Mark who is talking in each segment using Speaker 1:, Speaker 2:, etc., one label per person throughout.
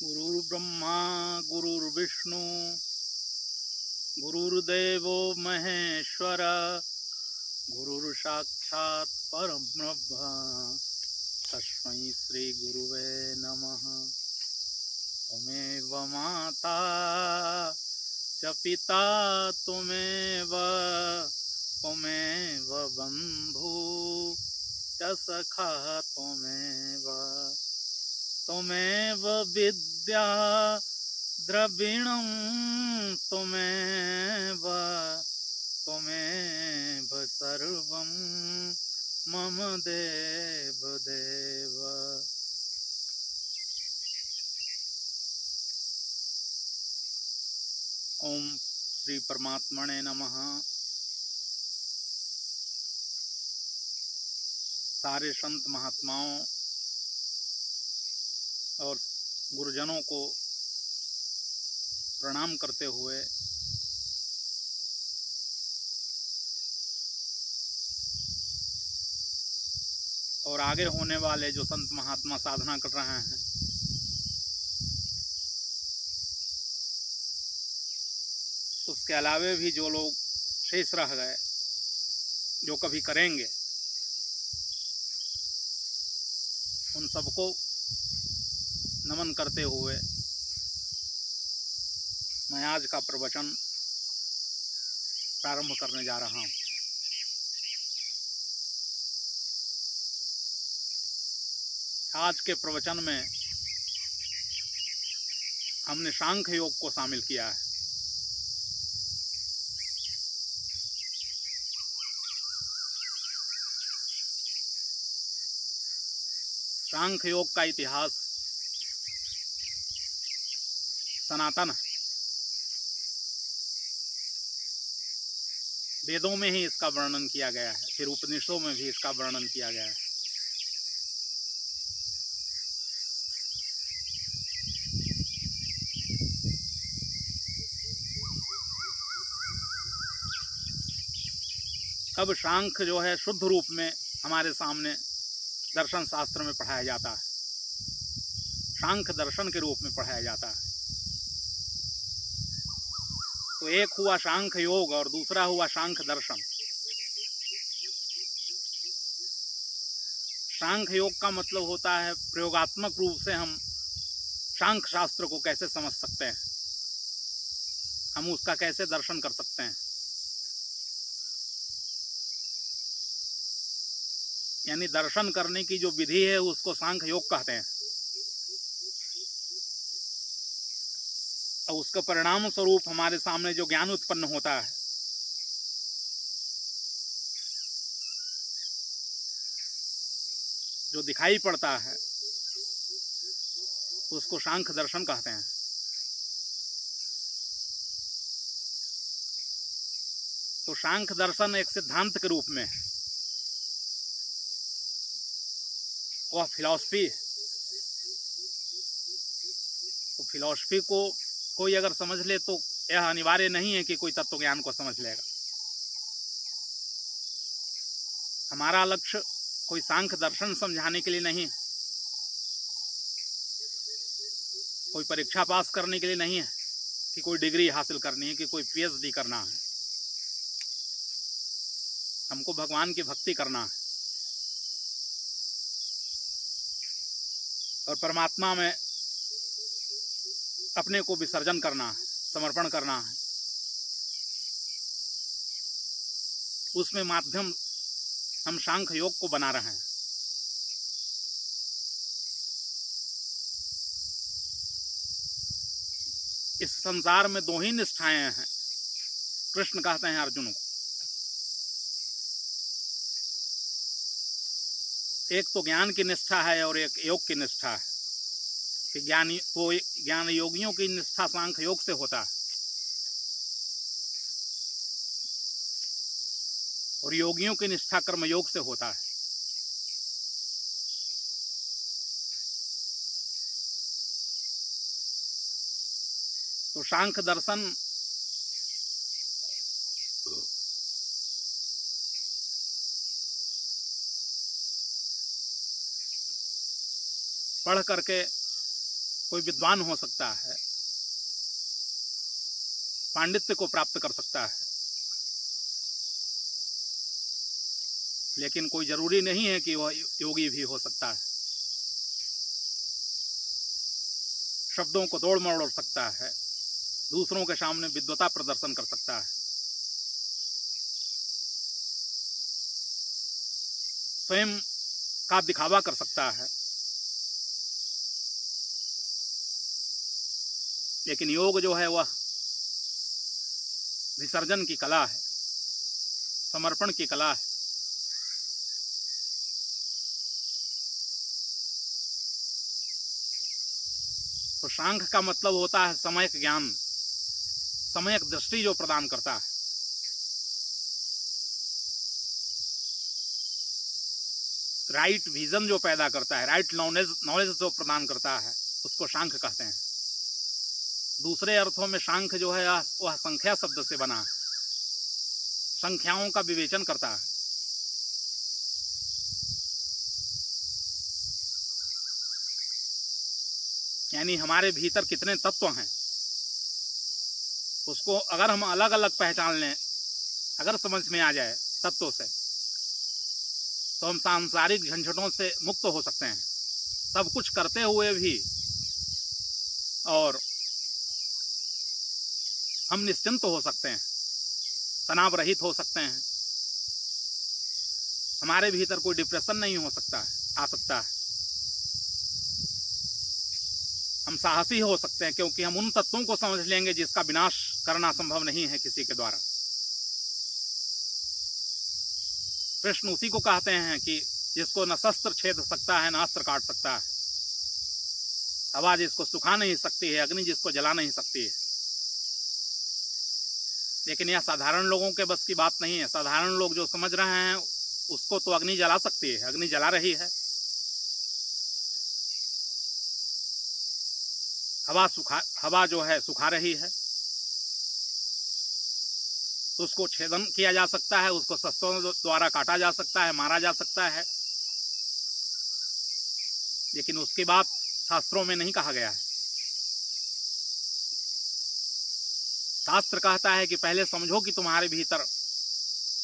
Speaker 1: गुरुर्ब्रह्मा गुरुर्विष्णु गुरुर्देवो महेश्वर गुरुर्साक्षात् परब्रह्म तस्मै श्री गुरुवे नमः। त्वमेव माता च पिता त्वमेव त्वमेव बन्धु च सखा त्वमेव त्वमेव विद्या द्रविणं त्वमेव त्वमेव सर्वं मम देव देव। ओम श्री परमात्मने नमः। सारे संत महात्माओं और गुरुजनों को प्रणाम करते हुए और आगे होने वाले जो संत महात्मा साधना कर रहे हैं उसके अलावे भी जो लोग शेष रह गए, जो कभी करेंगे, उन सबको नमन करते हुए मैं आज का प्रवचन प्रारंभ करने जा रहा हूँ। आज के प्रवचन में हमने सांख्य योग को शामिल किया है। सांख्य योग का इतिहास सनातन है। वेदों में ही इसका वर्णन किया गया है, फिर उपनिषदों में भी इसका वर्णन किया गया है। अब सांख्य जो है शुद्ध रूप में हमारे सामने दर्शन शास्त्र में पढ़ाया जाता है, सांख्य दर्शन के रूप में पढ़ाया जाता है। तो एक हुआ सांख्य योग और दूसरा हुआ सांख्य दर्शन। सांख्य योग का मतलब होता है प्रयोगात्मक रूप से हम सांख्य शास्त्र को कैसे समझ सकते हैं, हम उसका कैसे दर्शन कर सकते हैं। यानी दर्शन करने की जो विधि है उसको सांख्य योग कहते हैं। और उसके परिणाम स्वरूप हमारे सामने जो ज्ञान उत्पन्न होता है जो दिखाई पड़ता है उसको सांख्य दर्शन कहते हैं। तो सांख्य दर्शन एक सिद्धांत के रूप में वह फिलॉसफी है। तो फिलॉसफी को कोई अगर समझ ले तो यह अनिवार्य नहीं है कि कोई तत्व ज्ञान को समझ लेगा। हमारा लक्ष्य कोई सांख्य दर्शन समझाने के लिए नहीं है, कोई परीक्षा पास करने के लिए नहीं है, कि कोई डिग्री हासिल करनी है, कि कोई पीएचडी करना है। हमको भगवान की भक्ति करना है और परमात्मा में अपने को विसर्जन करना है, समर्पण करना है। उसमें माध्यम हम सांख्य योग को बना रहे हैं। इस संसार में दो ही निष्ठाएं हैं, कृष्ण कहते हैं अर्जुन को। एक तो ज्ञान की निष्ठा है और एक योग की निष्ठा है। कि ज्ञान योगियों की निष्ठा सांख्य योग से होता है और योगियों की निष्ठा कर्म योग से होता है। तो सांख्य दर्शन पढ़ करके कोई विद्वान हो सकता है, पांडित्य को प्राप्त कर सकता है, लेकिन कोई जरूरी नहीं है कि वह योगी भी हो सकता है। शब्दों को तोड़ मरोड़ सकता है, दूसरों के सामने विद्वता प्रदर्शन कर सकता है, स्वयं का दिखावा कर सकता है, लेकिन योग जो है वह विसर्जन की कला है, समर्पण की कला है। तो सांख्य का मतलब होता है सम्यक ज्ञान, सम्यक दृष्टि जो प्रदान करता है। राइट विजन जो पैदा करता है, राइट नॉलेज जो प्रदान करता है, उसको सांख्य कहते हैं। दूसरे अर्थों में सांख्य जो है वह संख्या शब्द से बना है, संख्याओं का विवेचन करता है। यानी हमारे भीतर कितने तत्व हैं, उसको अगर हम अलग अलग पहचान लें, अगर समझ में आ जाए तत्वों से, तो हम सांसारिक झंझटों से मुक्त हो सकते हैं, सब कुछ करते हुए भी, और हम निश्चिंत हो सकते हैं, तनाव रहित हो सकते हैं। हमारे भीतर कोई डिप्रेशन नहीं हो सकता है, आ सकता है। हम साहसी हो सकते हैं, क्योंकि हम उन तत्वों को समझ लेंगे जिसका विनाश करना संभव नहीं है किसी के द्वारा। कृष्ण उसी को कहते हैं कि जिसको न शस्त्र छेद सकता है, न अस्त्र काट सकता है। हवा जिसको सुखा नहीं सकती है, अग्नि जिसको जला नहीं सकती है। लेकिन यह साधारण लोगों के बस की बात नहीं है। साधारण लोग जो समझ रहे हैं उसको तो अग्नि जला सकती है, अग्नि जला रही है। हवा जो है सुखा रही है, तो उसको छेदन किया जा सकता है, उसको शस्त्रों द्वारा काटा जा सकता है, मारा जा सकता है। लेकिन उसकी बात शास्त्रों में नहीं कहा गया है। शास्त्र कहता है कि पहले समझो कि तुम्हारे भीतर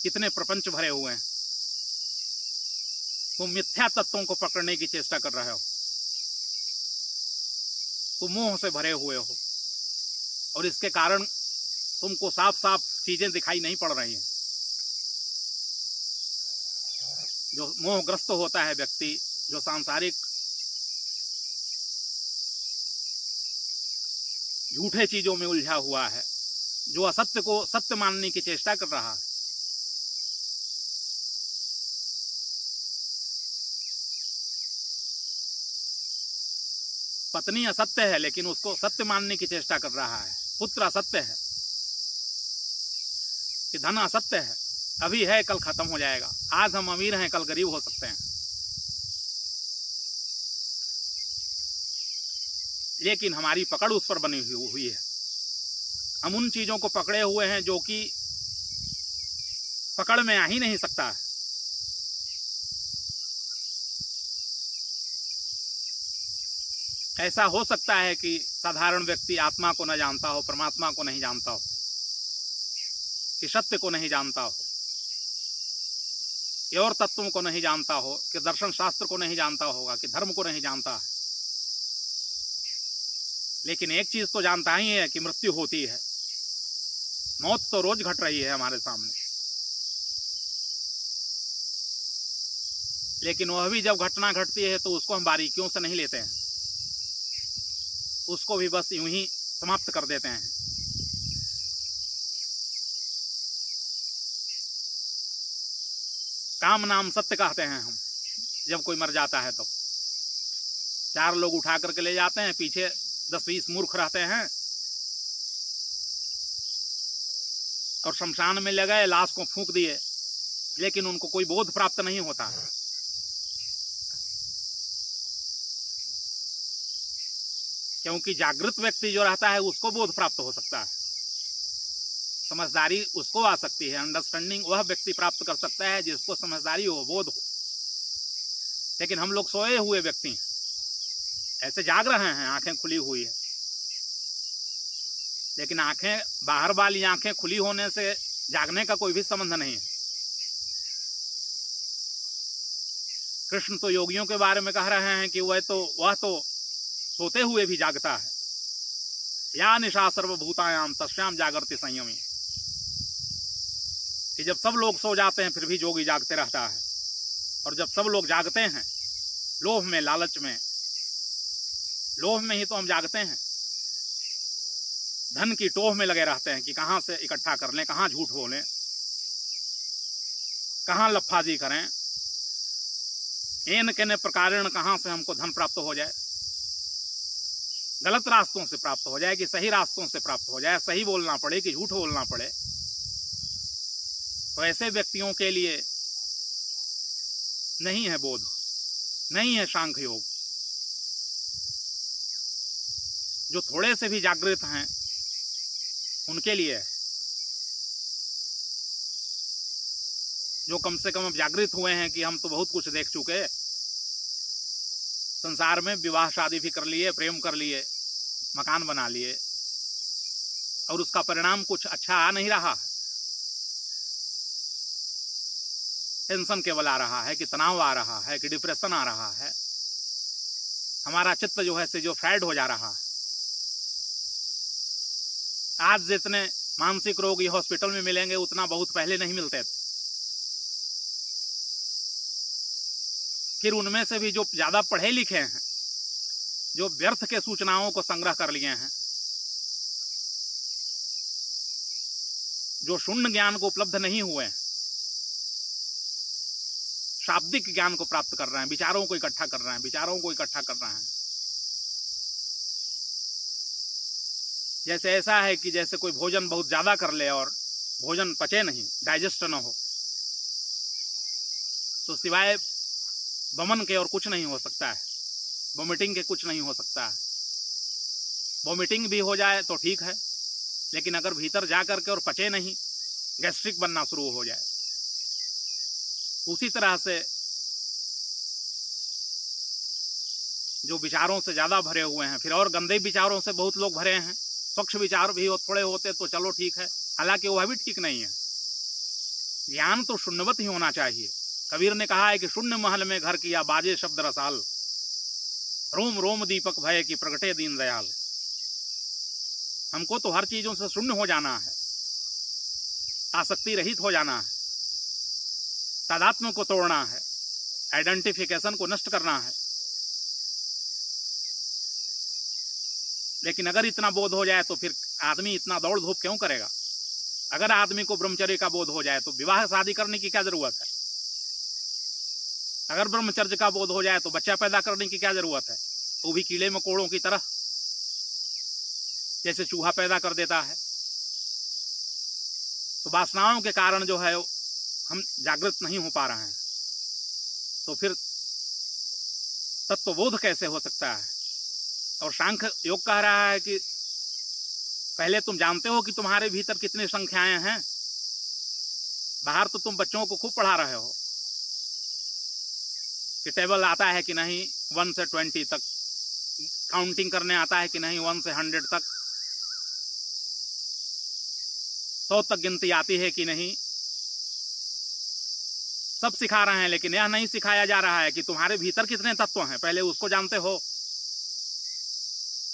Speaker 1: कितने प्रपंच भरे हुए हैं। तुम मिथ्या तत्वों को पकड़ने की चेष्टा कर रहे हो, तुम मोह से भरे हुए हो, और इसके कारण तुमको साफ साफ चीजें दिखाई नहीं पड़ रही हैं। जो मोहग्रस्त होता है व्यक्ति, जो सांसारिक झूठे चीजों में उलझा हुआ है, जो असत्य को सत्य मानने की चेष्टा कर रहा है, पत्नी असत्य है लेकिन उसको सत्य मानने की चेष्टा कर रहा है, पुत्र असत्य है, कि धन असत्य है, अभी है कल खत्म हो जाएगा, आज हम अमीर हैं कल गरीब हो सकते हैं। लेकिन हमारी पकड़ उस पर बनी हुई है। हम उन चीजों को पकड़े हुए हैं जो कि पकड़ में आ ही नहीं सकता है। ऐसा हो सकता है कि साधारण व्यक्ति आत्मा को न जानता हो, परमात्मा को नहीं जानता हो, कि सत्य को नहीं जानता हो, कि और तत्वों को नहीं जानता हो, कि दर्शन शास्त्र को नहीं जानता होगा, कि धर्म को नहीं जानता है। लेकिन एक चीज तो जानता ही है कि मृत्यु होती है, मौत तो रोज घट रही है हमारे सामने। लेकिन वह भी जब घटना घटती है तो उसको हम बारीकियों से नहीं लेते हैं, उसको भी बस यूं ही समाप्त कर देते हैं। काम नाम सत्य कहते हैं हम। जब कोई मर जाता है तो 4 लोग उठा करके ले जाते हैं, पीछे 10-20 मूर्ख रहते हैं, और शमशान में ले गए, लाश को फूंक दिए, लेकिन उनको कोई बोध प्राप्त नहीं होता। क्योंकि जागृत व्यक्ति जो रहता है उसको बोध प्राप्त हो सकता है, समझदारी उसको आ सकती है, अंडरस्टैंडिंग वह व्यक्ति प्राप्त कर सकता है जिसको समझदारी हो, बोध हो। लेकिन हम लोग सोए हुए व्यक्ति हैं, ऐसे जाग रहे हैं, आंखें खुली हुई है, लेकिन आंखें बाहर वाली आंखें खुली होने से जागने का कोई भी संबंध नहीं है। कृष्ण तो योगियों के बारे में कह रहे हैं कि वह तो सोते हुए भी जागता है। या निशा सर्वभूतायाम तस्याम जागृति संयमी, कि जब सब लोग सो जाते हैं फिर भी जोगी जागते रहता है, और जब सब लोग जागते हैं लोभ में, लालच में, लोभ में ही तो हम जागते हैं, धन की टोह में लगे रहते हैं कि कहां से इकट्ठा कर लें, कहां झूठ बोलें, कहां लफाजी करें, एन केने प्रकारेण कहां से हमको धन प्राप्त हो जाए, गलत रास्तों से प्राप्त हो जाए कि सही रास्तों से प्राप्त हो जाए, सही बोलना पड़े कि झूठ बोलना पड़े। तो ऐसे व्यक्तियों के लिए नहीं है बोध, नहीं है सांख्य योग। जो थोड़े से भी जागृत हैं उनके लिए है। जो कम से कम अब जागृत हुए हैं कि हम तो बहुत कुछ देख चुके, संसार में विवाह शादी भी कर लिए, प्रेम कर लिए, मकान बना लिए, और उसका परिणाम कुछ अच्छा आ नहीं रहा। टेंशन केवल आ रहा है, कि तनाव आ रहा है, कि डिप्रेशन आ रहा है, हमारा चित्त जो है से जो फ्राइड हो जा रहा है। आज जितने मानसिक रोगी हॉस्पिटल में मिलेंगे उतना बहुत पहले नहीं मिलते थे। फिर उनमें से भी जो ज्यादा पढ़े लिखे हैं, जो व्यर्थ के सूचनाओं को संग्रह कर लिए हैं, जो शून्य ज्ञान को उपलब्ध नहीं हुए हैं, शाब्दिक ज्ञान को प्राप्त कर रहे हैं, विचारों को इकट्ठा कर रहे हैं, विचारों को इकट्ठा कर रहे हैं। जैसे ऐसा है कि जैसे कोई भोजन बहुत ज्यादा कर ले और भोजन पचे नहीं, डाइजेस्ट न हो, तो सिवाय वमन के और कुछ नहीं हो सकता है, वोमिटिंग के कुछ नहीं हो सकता है। वोमिटिंग भी हो जाए तो ठीक है, लेकिन अगर भीतर जा करके और पचे नहीं, गैस्ट्रिक बनना शुरू हो जाए, उसी तरह से जो विचारों से ज्यादा भरे हुए हैं, फिर और गंदे विचारों से बहुत लोग भरे हैं। स्वच्छ विचार भी थोड़े होते तो चलो ठीक है, हालांकि वह भी ठीक नहीं है। ज्ञान तो शून्यवत ही होना चाहिए। कबीर ने कहा है कि शून्य महल में घर किया बाजे शब्द रसाल, रोम रोम दीपक भय की प्रगटे दीन दयाल। हमको तो हर चीजों से शून्य हो जाना है, आसक्ति रहित हो जाना है, तादात्म्य को तोड़ना है, आइडेंटिफिकेशन को नष्ट करना है। लेकिन अगर इतना बोध हो जाए तो फिर आदमी इतना दौड़ धूप क्यों करेगा? अगर आदमी को ब्रह्मचर्य का बोध हो जाए तो विवाह शादी करने की क्या जरूरत है? अगर ब्रह्मचर्य का बोध हो जाए तो बच्चा पैदा करने की क्या जरूरत है? वो भी कीड़े मकोड़ों की तरह जैसे चूहा पैदा कर देता है। तो वासनाओं के कारण जो है हम जागृत नहीं हो पा रहे हैं, तो फिर तत्वबोध कैसे हो सकता है? और सांख्य योग कह रहा है कि पहले तुम जानते हो कि तुम्हारे भीतर कितनी संख्याएं हैं। बाहर तो तुम बच्चों को खूब पढ़ा रहे हो कि टेबल आता है कि नहीं, 1 से 20 तक काउंटिंग करने आता है कि नहीं, 1 से 100 तक, 100 तक गिनती आती है कि नहीं, सब सिखा रहे हैं। लेकिन यह नहीं सिखाया जा रहा है कि तुम्हारे भीतर कितने तत्व हैं, पहले उसको जानते हो।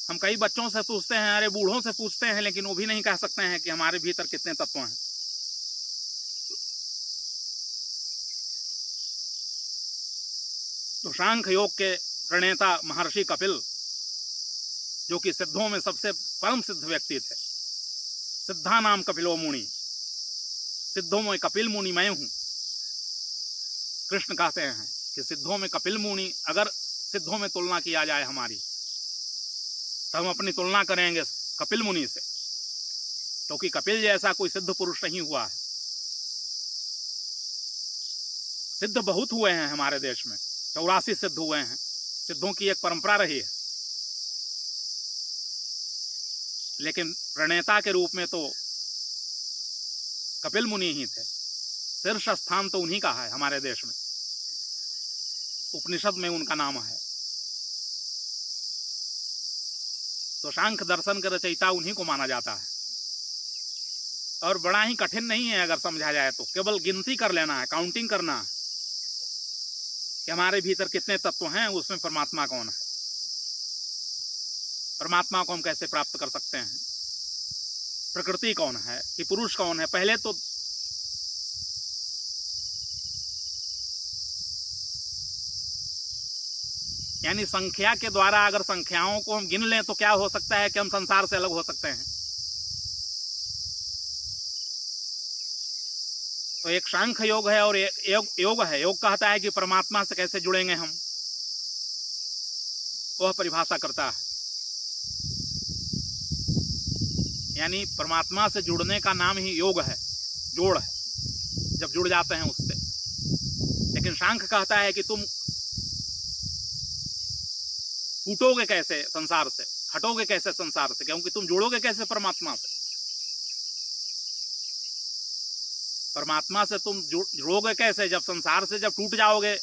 Speaker 1: हम कई बच्चों से पूछते हैं, अरे बूढ़ों से पूछते हैं, लेकिन वो भी नहीं कह सकते हैं कि हमारे भीतर कितने तत्व हैं। तो सांख्य योग के प्रणेता महर्षि कपिल, जो कि सिद्धों में सबसे परम सिद्ध व्यक्ति थे, सिद्धा नाम कपिलो मुनि, सिद्धों में कपिल मुनि मैं हूं। कृष्ण कहते हैं कि सिद्धों में कपिल मुनि, अगर सिद्धों में तुलना किया जाए हमारी, तो हम अपनी तुलना करेंगे कपिल मुनि से, क्योंकि कपिल जैसा कोई सिद्ध पुरुष नहीं हुआ है। सिद्ध बहुत हुए हैं हमारे देश में, 84 सिद्ध हुए हैं, सिद्धों की एक परंपरा रही है। लेकिन प्रणेता के रूप में तो कपिल मुनि ही थे। शीर्ष स्थान तो उन्हीं का है हमारे देश में, उपनिषद में उनका नाम है। तो सांख्य दर्शन के रचयिता उन्हीं को माना जाता है। और बड़ा ही कठिन नहीं है अगर समझा जाए तो, केवल गिनती कर लेना है, काउंटिंग करना है कि हमारे भीतर कितने तत्व हैं, उसमें परमात्मा कौन है, परमात्मा को हम कैसे प्राप्त कर सकते हैं, प्रकृति कौन है कि पुरुष कौन है। पहले तो यानी संख्या के द्वारा अगर संख्याओं को हम गिन लें तो क्या हो सकता है कि हम संसार से अलग हो सकते हैं। तो एक सांख्य योग है और योग है। योग कहता है कि परमात्मा से कैसे जुड़ेंगे हम, वह परिभाषा करता है। यानी परमात्मा से जुड़ने का नाम ही योग है, जोड़ है, जब जुड़ जाते हैं उससे। लेकिन सांख्य कहता है कि तुम टूटोगे कैसे संसार से, हटोगे कैसे संसार से, क्योंकि तुम जुड़ोगे कैसे परमात्मा से। परमात्मा से तुम जुड़ोगे कैसे, जब संसार से जब टूट जाओगे,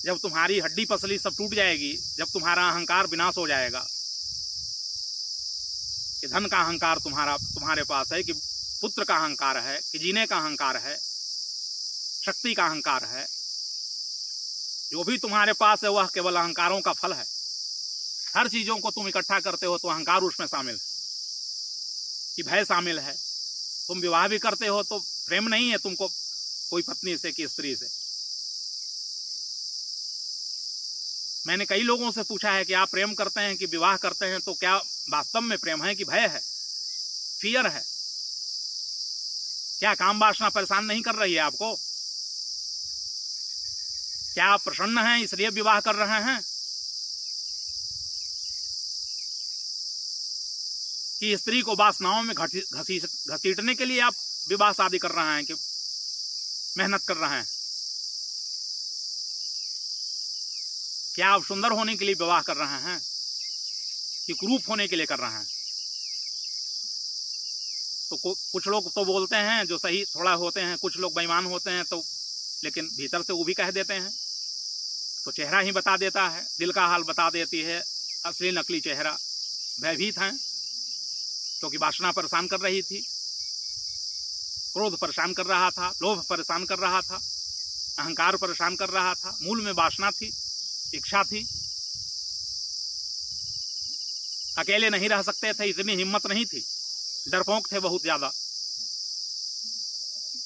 Speaker 1: जब तुम्हारी हड्डी पसली सब टूट जाएगी, जब तुम्हारा अहंकार विनाश हो जाएगा, कि धन का अहंकार तुम्हारे पास है, कि पुत्र का अहंकार है, कि जीने का अहंकार है, शक्ति का अहंकार है, जो भी तुम्हारे पास है वह केवल अहंकारों का फल है। हर चीजों को तुम इकट्ठा करते हो तो अहंकार उसमें शामिल है, कि भय शामिल है। तुम विवाह भी करते हो तो प्रेम नहीं है तुमको कोई पत्नी से कि स्त्री से। मैंने कई लोगों से पूछा है कि आप प्रेम करते हैं कि विवाह करते हैं, तो क्या वास्तव में प्रेम है कि भय है, फियर है? क्या काम वासना परेशान नहीं कर रही है आपको? क्या आप प्रसन्न हैं इसलिए विवाह कर रहे हैं, कि स्त्री को वासनाओं में घसीटने के लिए आप विवाह शादी कर रहे हैं, कि मेहनत कर रहे हैं? क्या आप सुंदर होने के लिए विवाह कर रहे हैं, कि कुरूप होने के लिए कर रहे हैं? तो कुछ लोग तो बोलते हैं जो सही थोड़ा होते हैं, कुछ लोग बेईमान होते हैं, तो लेकिन भीतर से वो भी कह देते हैं। तो चेहरा ही बता देता है, दिल का हाल बता देती है असली नकली चेहरा। भयभीत हैं क्योंकि वासना परेशान कर रही थी, क्रोध परेशान कर रहा था, लोभ परेशान कर रहा था, अहंकार परेशान कर रहा था। मूल में वासना थी, इच्छा थी। अकेले नहीं रह सकते थे, इतनी हिम्मत नहीं थी, डरपोक थे बहुत ज्यादा,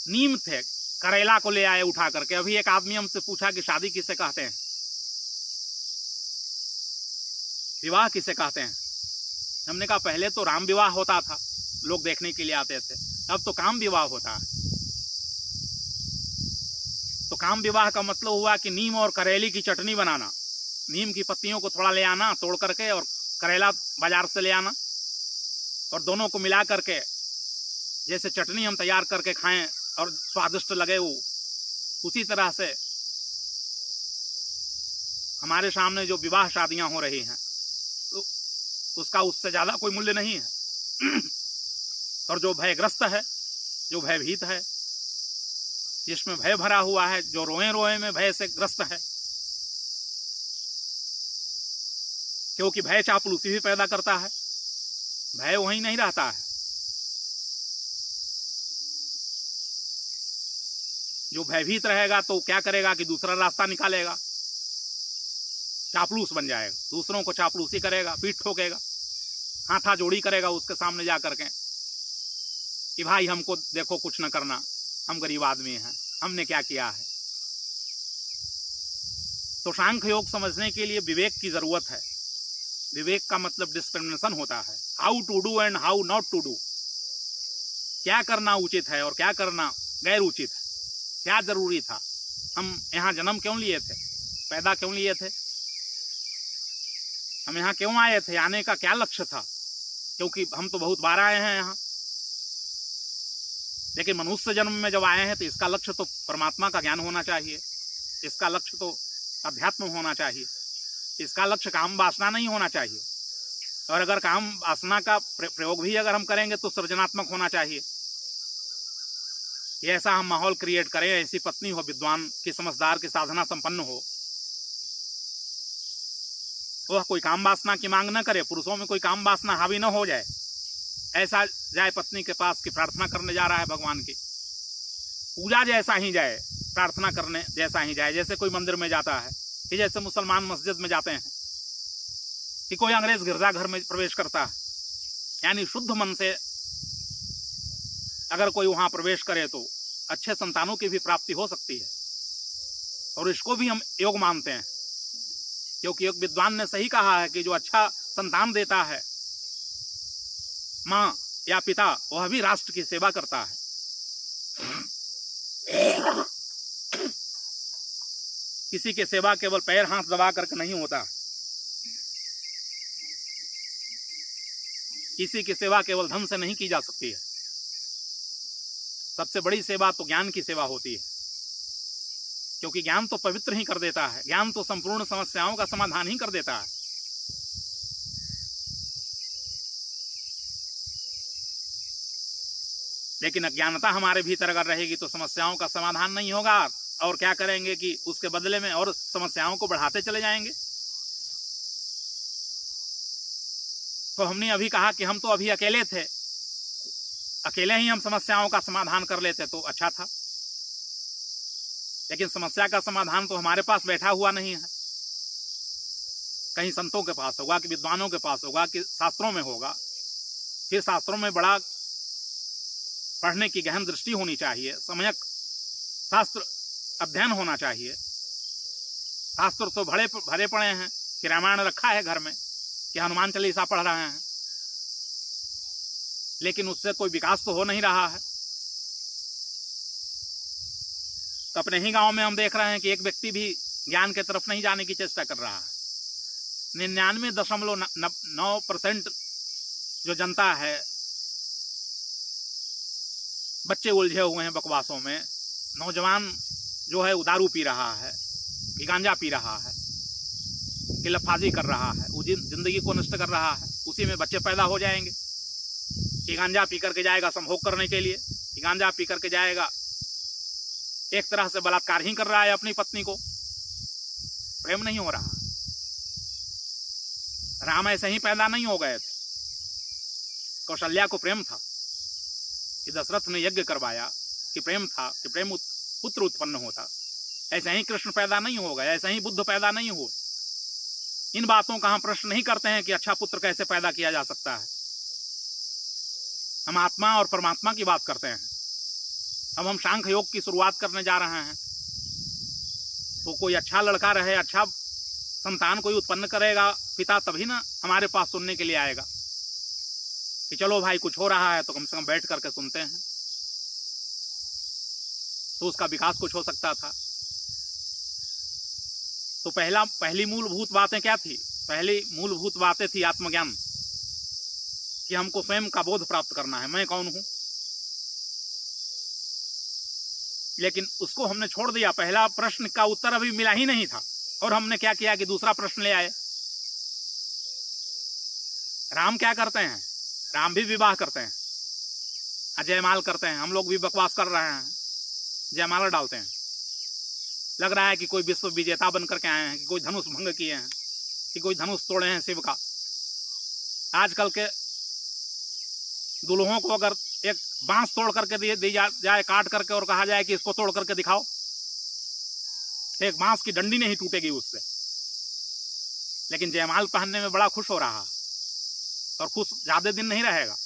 Speaker 1: नीम थे। करेला को ले आए उठा करके। अभी एक आदमी हमसे पूछा कि शादी किसे कहते हैं, विवाह किसे कहते हैं? हमने कहा पहले तो राम विवाह होता था, लोग देखने के लिए आते थे, अब तो काम विवाह होता है। तो काम विवाह का मतलब हुआ कि नीम और करेली की चटनी बनाना। नीम की पत्तियों को थोड़ा ले आना तोड़ करके, और करेला बाजार से ले आना, और दोनों को मिला करके जैसे चटनी हम तैयार करके खाएं और स्वादिष्ट लगे, वो उसी तरह से हमारे सामने जो विवाह शादियां हो रही हैं, तो उसका उससे ज्यादा कोई मूल्य नहीं है। और जो भयग्रस्त है, जो भयभीत है, जिसमें भय भरा हुआ है, जो रोए रोए में भय से ग्रस्त है, क्योंकि भय चापलूसी भी पैदा करता है, भय वहीं नहीं रहता है। जो भयभीत रहेगा तो क्या करेगा कि दूसरा रास्ता निकालेगा, चापलूस बन जाएगा, दूसरों को चापलूसी करेगा, पीठ ठोकेगा, हाथा जोड़ी करेगा उसके सामने जा करके कि भाई हमको देखो कुछ न करना, हम गरीब आदमी हैं, हमने क्या किया है। तो सांख्य योग समझने के लिए विवेक की जरूरत है। विवेक का मतलब डिस्क्रिमिनेशन होता है, how to do and how not to do. क्या करना उचित है और क्या करना गैर उचित है, क्या जरूरी था, हम यहाँ जन्म क्यों लिए थे, पैदा क्यों लिए थे, हम यहाँ क्यों आए थे, आने का क्या लक्ष्य था। क्योंकि हम तो बहुत बार आए हैं यहाँ, लेकिन मनुष्य जन्म में जब आए हैं तो इसका लक्ष्य तो परमात्मा का ज्ञान होना चाहिए, इसका लक्ष्य तो अध्यात्म होना चाहिए, इसका लक्ष्य काम वासना नहीं होना चाहिए। और अगर काम वासना का प्रयोग भी अगर हम करेंगे तो सृजनात्मक होना चाहिए। कि ऐसा हम माहौल क्रिएट करें, ऐसी पत्नी हो विद्वान की, समझदार की, साधना संपन्न हो, वह कोई काम वासना की मांग न करे, पुरुषों में कोई काम वासना हावी न हो जाए, ऐसा जाए पत्नी के पास कि प्रार्थना करने जा रहा है भगवान की, पूजा जैसा ही जाए, प्रार्थना करने जैसा ही जाए, जैसे कोई मंदिर में जाता है, कि जैसे मुसलमान मस्जिद में जाते हैं, कि कोई अंग्रेज गिरजाघर में प्रवेश करता है। यानी शुद्ध मन से अगर कोई वहां प्रवेश करे तो अच्छे संतानों की भी प्राप्ति हो सकती है, और इसको भी हम योग मानते हैं, क्योंकि एक विद्वान ने सही कहा है कि जो अच्छा संतान देता है माँ या पिता, वह भी राष्ट्र की सेवा करता है। किसी की सेवा केवल पैर हाथ दबा करके नहीं होता, किसी की सेवा केवल धन से नहीं की जा सकती है। सबसे बड़ी सेवा तो ज्ञान की सेवा होती है, क्योंकि ज्ञान तो पवित्र ही कर देता है, ज्ञान तो संपूर्ण समस्याओं का समाधान ही कर देता है। लेकिन अज्ञानता हमारे भीतर अगर रहेगी तो समस्याओं का समाधान नहीं होगा, और क्या करेंगे कि उसके बदले में और समस्याओं को बढ़ाते चले जाएंगे। तो हमने अभी कहा कि हम तो अभी अकेले थे, अकेले ही हम समस्याओं का समाधान कर लेते तो अच्छा था, लेकिन समस्या का समाधान तो हमारे पास बैठा हुआ नहीं है, कहीं संतों के पास होगा, कि विद्वानों के पास होगा, कि शास्त्रों में होगा। फिर शास्त्रों में बड़ा पढ़ने की गहन दृष्टि होनी चाहिए, सम्यक शास्त्र अध्ययन होना चाहिए। शास्त्र तो भरे पड़े हैं, कि रामायण रखा है घर में, कि हनुमान चालीसा पढ़ रहे हैं, लेकिन उससे कोई विकास तो हो नहीं रहा है। तो अपने ही गांव में हम देख रहे हैं कि एक व्यक्ति भी ज्ञान की तरफ नहीं जाने की चेष्टा कर रहा है। 99.9% जो जनता है, बच्चे उलझे हुए हैं बकवासों में, नौजवान जो है वो दारू पी रहा है, कि गांजा पी रहा है, कि लफाजी कर रहा है, वो जिंदगी को नष्ट कर रहा है। उसी में बच्चे पैदा हो जाएंगे, कि गांजा पी करके जाएगा संभोग करने के लिए, कि गांजा पी करके जाएगा, एक तरह से बलात्कार ही कर रहा है अपनी पत्नी को। प्रेम नहीं हो रहा। राम ऐसे ही पैदा नहीं हो गए थे, कौशल्या को प्रेम था, कि दशरथ ने यज्ञ करवाया, कि प्रेम था, कि प्रेम पुत्र उत्पन्न होता। ऐसे ही कृष्ण पैदा नहीं हो गए, ऐसे ही बुद्ध पैदा नहीं हुए। इन बातों का हम प्रश्न नहीं करते हैं कि अच्छा पुत्र कैसे पैदा किया जा सकता है। हम आत्मा और परमात्मा की बात करते हैं। अब हम सांख्य योग की शुरुआत करने जा रहे हैं, तो कोई अच्छा लड़का रहे, अच्छा संतान कोई उत्पन्न करेगा पिता, तभी ना हमारे पास सुनने के लिए आएगा कि चलो भाई कुछ हो रहा है तो कम से कम बैठ करके सुनते हैं, तो उसका विकास कुछ हो सकता था। तो पहली मूलभूत बातें क्या थी? पहली मूलभूत बातें थी आत्मज्ञान, कि हमको स्वयं का बोध प्राप्त करना है, मैं कौन हूं। लेकिन उसको हमने छोड़ दिया, पहला प्रश्न का उत्तर अभी मिला ही नहीं था, और हमने क्या किया कि दूसरा प्रश्न ले आए। राम क्या करते हैं? राम भी विवाह करते हैं, जयमाल करते हैं। हम लोग भी बकवास कर रहे हैं, जयमाला डालते हैं, लग रहा है कि कोई विश्व विजेता बनकर के आए हैं, कि कोई धनुष भंग किए हैं, कि कोई धनुष तोड़े हैं शिव का। आजकल के दुल्हों को अगर एक बांस तोड़ करके दी जाए काट करके, और कहा जाए कि इसको तोड़ करके दिखाओ, एक बांस की डंडी नहीं टूटेगी उससे। लेकिन जयमाल पहनने में बड़ा खुश हो रहा है, और खुश ज्यादा दिन नहीं रहेगा,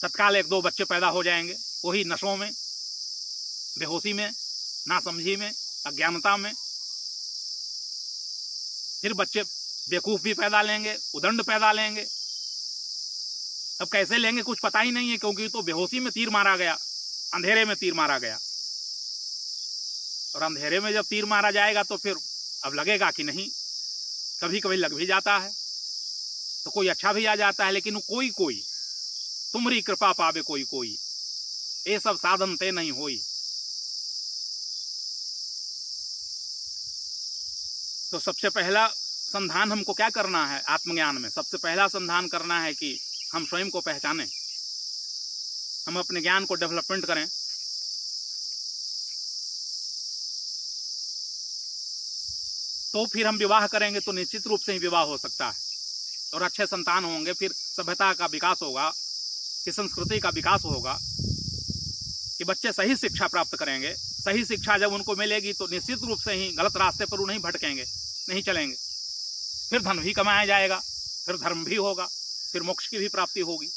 Speaker 1: तत्काल 1-2 बच्चे पैदा हो जाएंगे, वही नशों में, बेहोशी में, नासमझी में, अज्ञानता में। फिर बच्चे बेवकूफ भी पैदा लेंगे, उदंड पैदा लेंगे। अब कैसे लेंगे कुछ पता ही नहीं है, क्योंकि तो बेहोशी में तीर मारा गया, अंधेरे में तीर मारा गया, और अंधेरे में जब तीर मारा जाएगा तो फिर अब लगेगा कि नहीं, कभी कभी लग भी जाता है, तो कोई अच्छा भी आ जाता है, लेकिन कोई कोई तुम्हारी कृपा पावे कोई कोई, ये सब साधन ते नहीं होई। तो सबसे पहला संधान हमको क्या करना है आत्मज्ञान में? सबसे पहला संधान करना है कि हम स्वयं को पहचानें, हम अपने ज्ञान को डेवलपमेंट करें। तो फिर हम विवाह करेंगे तो निश्चित रूप से ही विवाह हो सकता है और अच्छे संतान होंगे, फिर सभ्यता का विकास होगा, कि संस्कृति का विकास होगा, कि बच्चे सही शिक्षा प्राप्त करेंगे। सही शिक्षा जब उनको मिलेगी तो निश्चित रूप से ही गलत रास्ते पर वो नहीं भटकेंगे, नहीं चलेंगे। फिर धन भी कमाया जाएगा, फिर धर्म भी होगा, फिर मोक्ष की भी प्राप्ति होगी।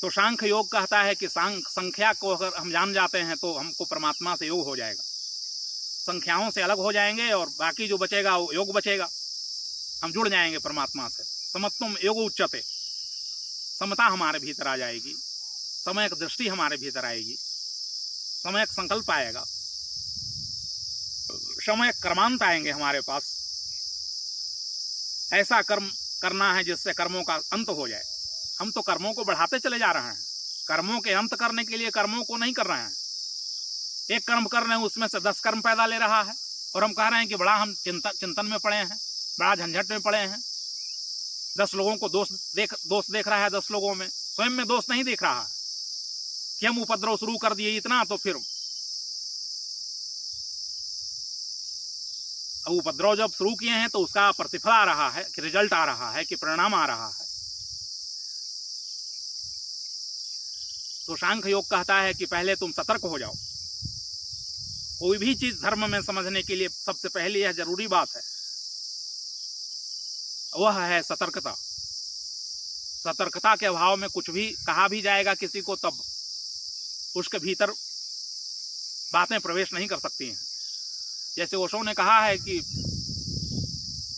Speaker 1: तो सांख्य योग कहता है कि संख्या को अगर हम जान जाते हैं तो हमको परमात्मा से योग हो जाएगा। संख्याओं से अलग हो जाएंगे और बाकी जो बचेगा वो योग बचेगा, हम जुड़ जाएंगे परमात्मा से। समत्वम योग उच्चते, समता हमारे भीतर आ जाएगी, समयक दृष्टि हमारे भीतर आएगी, समयक संकल्प आएगा, समयक कर्मांत आएंगे हमारे पास। ऐसा कर्म करना है जिससे कर्मों का अंत हो जाए। हम तो कर्मों को बढ़ाते चले जा रहे हैं, कर्मों के अंत करने के लिए कर्मों को नहीं कर रहे हैं। एक कर्म कर रहे हैं, उसमें से 10 कर्म पैदा ले रहा है और हम कह रहे हैं कि बड़ा हम चिंतन में पड़े हैं, बड़ा झंझट में पड़े हैं। 10 लोगों को दोष देख रहा है, 10 लोगों में स्वयं में दोष नहीं देख रहा कि हम उपद्रव शुरू कर दिए इतना, तो फिर उपद्रव जब शुरू किए हैं तो उसका प्रतिफल आ रहा है, कि रिजल्ट आ रहा है, कि परिणाम आ रहा है। तो सांख्य योग कहता है कि पहले तुम सतर्क हो जाओ। कोई भी चीज धर्म में समझने के लिए सबसे पहले यह जरूरी बात है, वह है सतर्कता। सतर्कता के अभाव में कुछ भी कहा भी जाएगा किसी को, तब उसके भीतर बातें प्रवेश नहीं कर सकती हैं। जैसे ओशो ने कहा है कि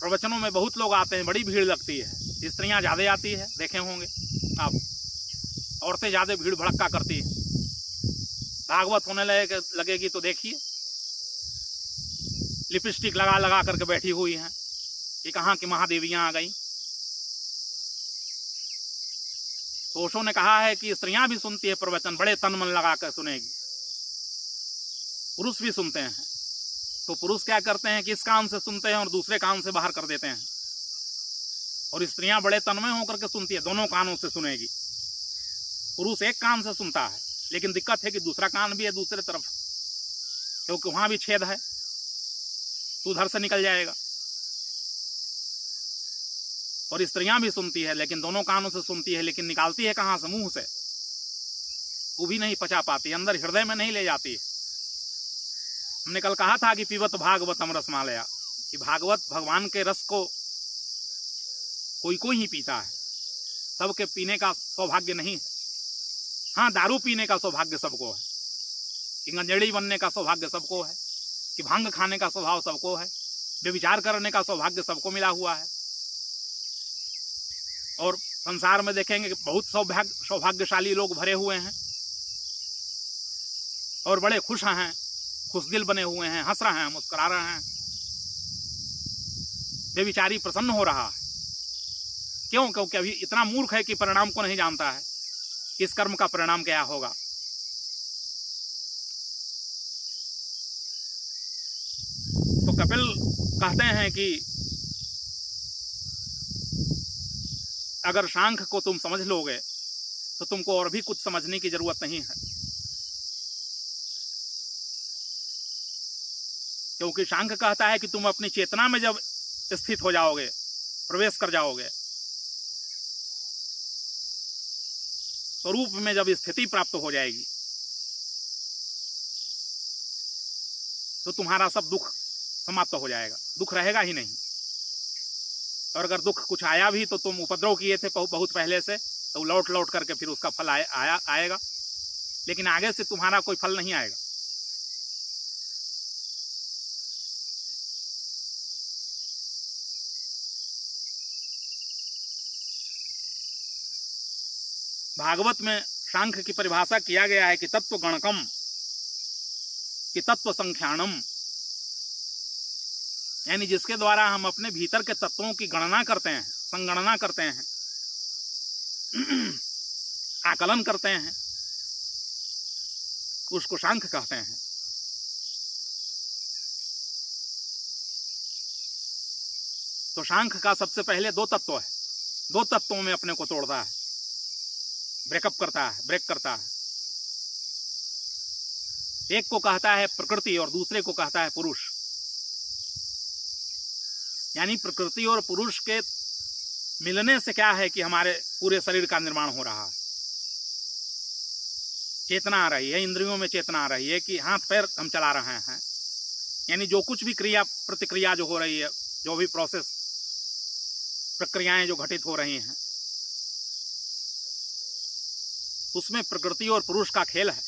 Speaker 1: प्रवचनों में बहुत लोग आते हैं, बड़ी भीड़ लगती है, स्त्रियां ज्यादा आती है, देखे होंगे आप, औरतें ज्यादा भीड़ भड़क्का करती है। भागवत होने लगेगी तो देखिए लिपस्टिक लगा लगा करके बैठी हुई हैं, ये कहाँ की महादेवियां आ गई। तो ओशो ने कहा है कि स्त्रियां भी सुनती है प्रवचन, बड़े तन मन लगा कर सुनेगी। पुरुष भी सुनते हैं, तो पुरुष क्या करते हैं कि इस कान से सुनते हैं और दूसरे कान से बाहर कर देते हैं, और स्त्रियां बड़े तन्मय होकर के सुनती है, दोनों कानों से सुनेगी। पुरुष एक कान से सुनता है, लेकिन दिक्कत है कि दूसरा कान भी है दूसरे तरफ, क्योंकि वहां भी छेद है, तो उधर से निकल जाएगा। और स्त्रियां भी सुनती है, लेकिन दोनों कानों से सुनती है, लेकिन निकालती है कहां से? मुंह से। वो भी नहीं पचा पाती, अंदर हृदय में नहीं ले जाती है। हमने कल कहा था कि पीवत भागवतम रसमालया, कि भागवत भगवान के रस को कोई ही पीता है, सबके पीने का सौभाग्य नहीं है। हाँ, दारू पीने का सौभाग्य सबको है, कि गंजेड़ी बनने का सौभाग्य सबको है, कि भांग खाने का स्वभाव सबको है, व्यभिचार करने का सौभाग्य सबको मिला हुआ है। और संसार में देखेंगे कि बहुत सौभाग्यशाली लोग भरे हुए हैं और बड़े खुश हैं, खुशदिल बने हुए हैं, हंस रहे हैं, मुस्कुरा रहे हैं। व्यभिचारी प्रसन्न हो रहा है। क्यों? क्योंकि अभी इतना मूर्ख है कि परिणाम को नहीं जानता है, इस कर्म का परिणाम क्या होगा। तो कपिल कहते हैं कि अगर सांख्य को तुम समझ लोगे तो तुमको और भी कुछ समझने की जरूरत नहीं है, क्योंकि सांख्य कहता है कि तुम अपनी चेतना में जब स्थित हो जाओगे, प्रवेश कर जाओगे, स्वरूप में जब स्थिति प्राप्त हो जाएगी, तो तुम्हारा सब दुख समाप्त हो जाएगा, दुख रहेगा ही नहीं। और अगर दुख कुछ आया भी तो तुम उपद्रव किए थे बहुत पहले से, तो लौट लौट करके फिर उसका फल आएगा, लेकिन आगे से तुम्हारा कोई फल नहीं आएगा। भागवत में सांख्य की परिभाषा किया गया है कि तत्व गणकम, कि तत्व संख्यानम, यानी जिसके द्वारा हम अपने भीतर के तत्वों की गणना करते हैं, संगणना करते हैं, आकलन करते हैं, उसको सांख्य कहते हैं। तो सांख्य का सबसे पहले 2 तत्व है, 2 तत्वों में अपने को तोड़ता है, ब्रेकअप करता है, ब्रेक करता है। एक को कहता है प्रकृति और दूसरे को कहता है पुरुष। यानी प्रकृति और पुरुष के मिलने से क्या है कि हमारे पूरे शरीर का निर्माण हो रहा है, चेतना आ रही है, इंद्रियों में चेतना आ रही है कि हाथ पैर हम चला रहे हैं। यानी जो कुछ भी क्रिया प्रतिक्रिया जो हो रही है, जो भी प्रोसेस प्रक्रियाएं जो घटित हो रही हैं, उसमें प्रकृति और पुरुष का खेल है।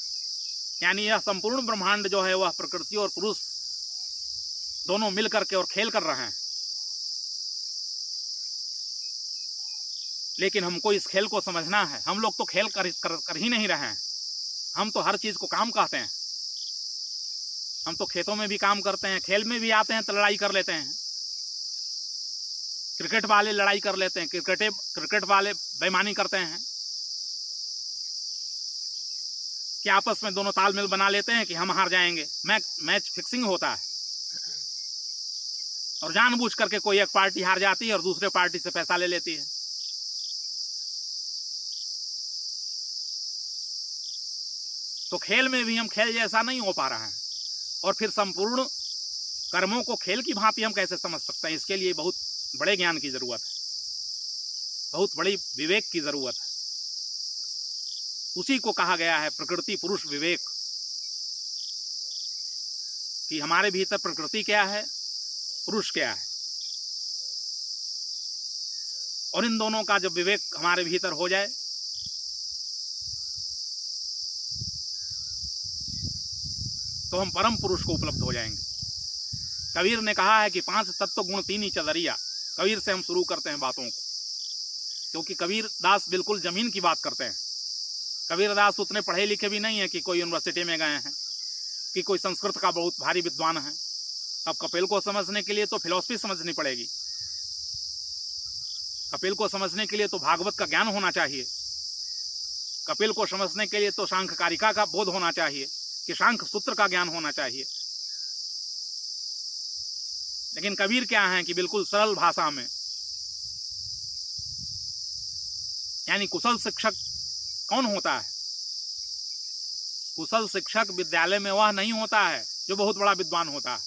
Speaker 1: यानी यह संपूर्ण ब्रह्मांड जो है वह प्रकृति और पुरुष दोनों मिल करके और खेल कर रहे हैं। लेकिन हमको इस खेल को समझना है। हम लोग तो खेल कर ही नहीं रहे हैं। हम तो हर चीज को काम कहते हैं। हम तो खेतों में भी काम करते हैं, खेल में भी आते हैं तो लड़ाई कर लेते हैं। क्रिकेट वाले लड़ाई कर लेते हैं, क्रिकेट वाले बेईमानी करते हैं कि आपस में दोनों तालमेल बना लेते हैं कि हम हार जाएंगे। मैच फिक्सिंग होता है और जानबूझ करके कोई एक पार्टी हार जाती है और दूसरे पार्टी से पैसा ले लेती है। तो खेल में भी हम खेल जैसा नहीं हो पा रहा है। और फिर संपूर्ण कर्मों को खेल की भांति हम कैसे समझ सकते हैं? इसके लिए बहुत बड़े ज्ञान की जरूरत है, बहुत बड़ी विवेक की जरूरत है। उसी को कहा गया है प्रकृति पुरुष विवेक, कि हमारे भीतर प्रकृति क्या है, पुरुष क्या है। और इन दोनों का जब विवेक हमारे भीतर हो जाए तो हम परम पुरुष को उपलब्ध हो जाएंगे। कबीर ने कहा है कि 5 तत्व गुण 3 ही चदरिया। कबीर से हम शुरू करते हैं बातों को, क्योंकि कबीर दास बिल्कुल जमीन की बात करते हैं। कबीर दास उतने पढ़े लिखे भी नहीं है कि कोई यूनिवर्सिटी में गए हैं, कि कोई संस्कृत का बहुत भारी विद्वान है। अब कपिल को समझने के लिए तो फिलॉसफी समझनी पड़ेगी। कपिल को समझने के लिए तो भागवत का ज्ञान होना चाहिए। कपिल को समझने के लिए तो सांख्य कारिका का बोध होना चाहिए, कि सांख्य सूत्र का ज्ञान होना चाहिए। लेकिन कबीर क्या है कि बिल्कुल सरल भाषा में, यानी कुशल शिक्षक कौन होता है? कुशल शिक्षक विद्यालय में वह नहीं होता है जो बहुत बड़ा विद्वान होता है।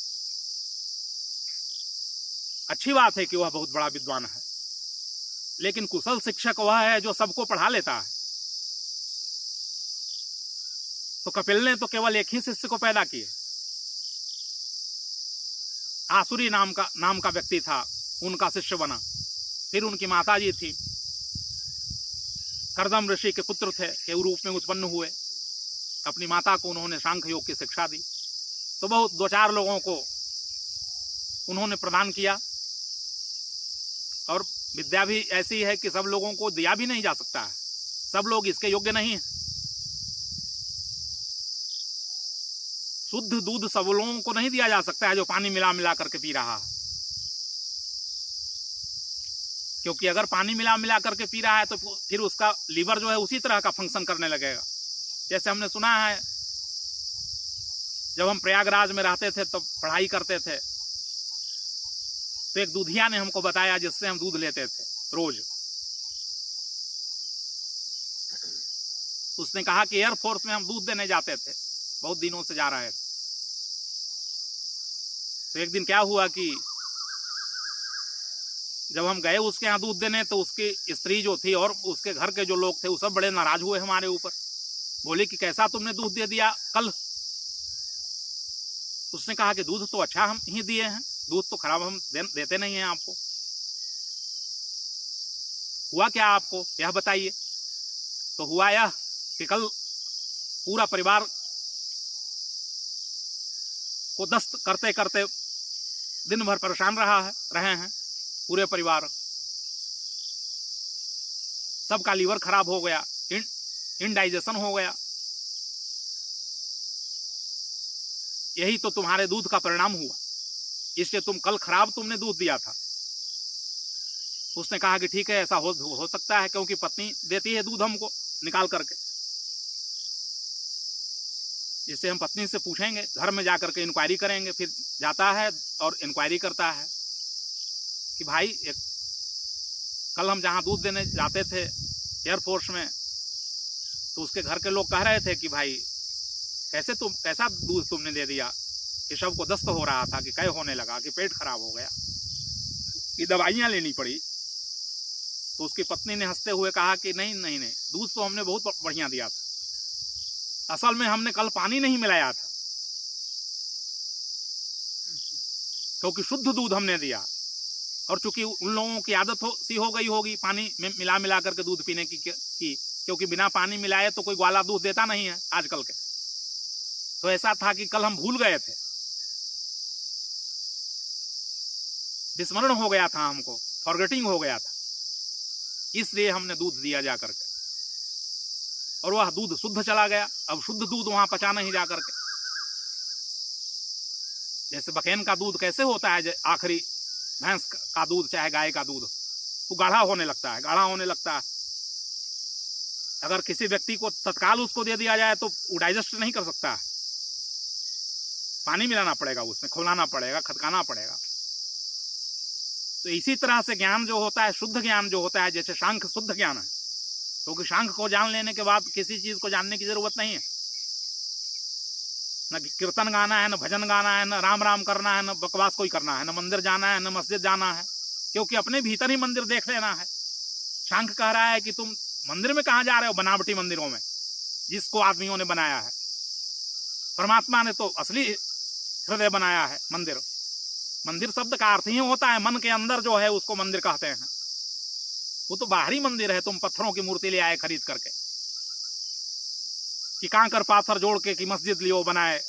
Speaker 1: अच्छी बात है कि वह बहुत बड़ा विद्वान है, लेकिन कुशल शिक्षक वह है जो सबको पढ़ा लेता है। तो कपिल ने तो केवल एक ही शिष्य को पैदा किए। आसुरी नाम का व्यक्ति था, उनका शिष्य बना। फिर उनकी माता जी थी, कर्दम ऋषि के पुत्र थे, के रूप में उत्पन्न हुए। अपनी माता को उन्होंने सांख्य योग की शिक्षा दी। तो बहुत 2-4 लोगों को उन्होंने प्रदान किया। और विद्या भी ऐसी है कि सब लोगों को दिया भी नहीं जा सकता है, सब लोग इसके योग्य नहीं है। शुद्ध दूध सब लोगों को नहीं दिया जा सकता है जो पानी मिला मिला करके पी रहा है। क्योंकि अगर पानी मिला मिला करके पी रहा है तो फिर उसका लीवर जो है उसी तरह का फंक्शन करने लगेगा। जैसे हमने सुना है, जब हम प्रयागराज में रहते थे तो पढ़ाई करते थे, तो एक दूधिया ने हमको बताया जिससे हम दूध लेते थे रोज। उसने कहा कि एयरफोर्स में हम दूध देने जाते थे, बहुत दिनों से जा रहे थे। तो एक दिन क्या हुआ कि जब हम गए उसके यहाँ दूध देने, तो उसकी स्त्री जो थी और उसके घर के जो लोग थे वो सब बड़े नाराज हुए हमारे ऊपर। बोले कि कैसा तुमने दूध दे दिया कल। उसने कहा कि दूध तो अच्छा हम ही दिए हैं, दूध तो खराब हम देते नहीं हैं आपको। हुआ क्या आपको यह बताइए। तो हुआ यह कि कल पूरा परिवार को दस्त करते करते दिन भर परेशान रहे हैं पूरे परिवार। सबका लीवर खराब हो गया, इनडाइजेशन हो गया। यही तो तुम्हारे दूध का परिणाम हुआ, इसलिए तुम कल खराब तुमने दूध दिया था। उसने कहा कि ठीक है, ऐसा हो सकता है, क्योंकि पत्नी देती है दूध हमको निकाल करके। जिससे हम पत्नी से पूछेंगे, घर में जाकर के इंक्वायरी करेंगे। फिर जाता है और इंक्वायरी करता है कि भाई कल हम जहाँ दूध देने जाते थे एयरफोर्स में, तो उसके घर के लोग कह रहे थे कि भाई कैसा दूध तुमने दे दिया? केशव को दस्त हो रहा था कि कै होने लगा कि पेट खराब हो गया, कि दवाइयां लेनी पड़ी। तो उसकी पत्नी ने हंसते हुए कहा कि नहीं नहीं नहीं, दूध तो हमने बहुत बढ़िया दिया था, असल में हमने कल पानी नहीं मिलाया था, क्योंकि शुद्ध दूध हमने दिया। और चूंकि उन लोगों की आदत सी हो गई होगी पानी में मिला करके दूध पीने की, क्योंकि बिना पानी मिलाए तो कोई ग्वाला दूध देता नहीं है आजकल के। तो ऐसा था कि कल हम भूल गए थे, विस्मरण हो गया था, हमको फॉरगेटिंग हो गया था, इसलिए हमने दूध दिया जा करके, और वह दूध शुद्ध चला गया। अब शुद्ध दूध वहां पचा नहीं जा करके। जैसे बकेन का दूध कैसे होता है, आखिरी भैंस का दूध चाहे गाय का दूध, वो गाढ़ा होने लगता है, गाढ़ा होने लगता है। अगर किसी व्यक्ति को तत्काल उसको दे दिया जाए तो वो डाइजेस्ट नहीं कर सकता है, पानी मिलाना पड़ेगा, उसमें खौलाना पड़ेगा, खदकाना पड़ेगा। तो इसी तरह से ज्ञान जो होता है, शुद्ध ज्ञान जो होता है, जैसे शांख शुद्ध ज्ञान है, क्योंकि शांख को जान लेने के बाद किसी चीज को जानने की जरूरत नहीं है। न कीर्तन गाना है, न भजन गाना है, न राम राम करना है, न बकवास कोई करना है, न मंदिर जाना है, न मस्जिद जाना है, क्योंकि अपने भीतर ही मंदिर देख लेना है। शांख कह रहा है कि तुम मंदिर में कहाँ जा रहे हो, बनावटी मंदिरों में, जिसको आदमियों ने बनाया है। परमात्मा ने तो असली हृदय बनाया है। मंदिर, मंदिर शब्द का अर्थ ही होता है मन के अंदर जो है उसको मंदिर कहते हैं। वो तो बाहरी मंदिर है, तुम पत्थरों की मूर्ति ले आए खरीद करके, कि कांकर पाथर जोड़ के कि मस्जिद लियो बनाए।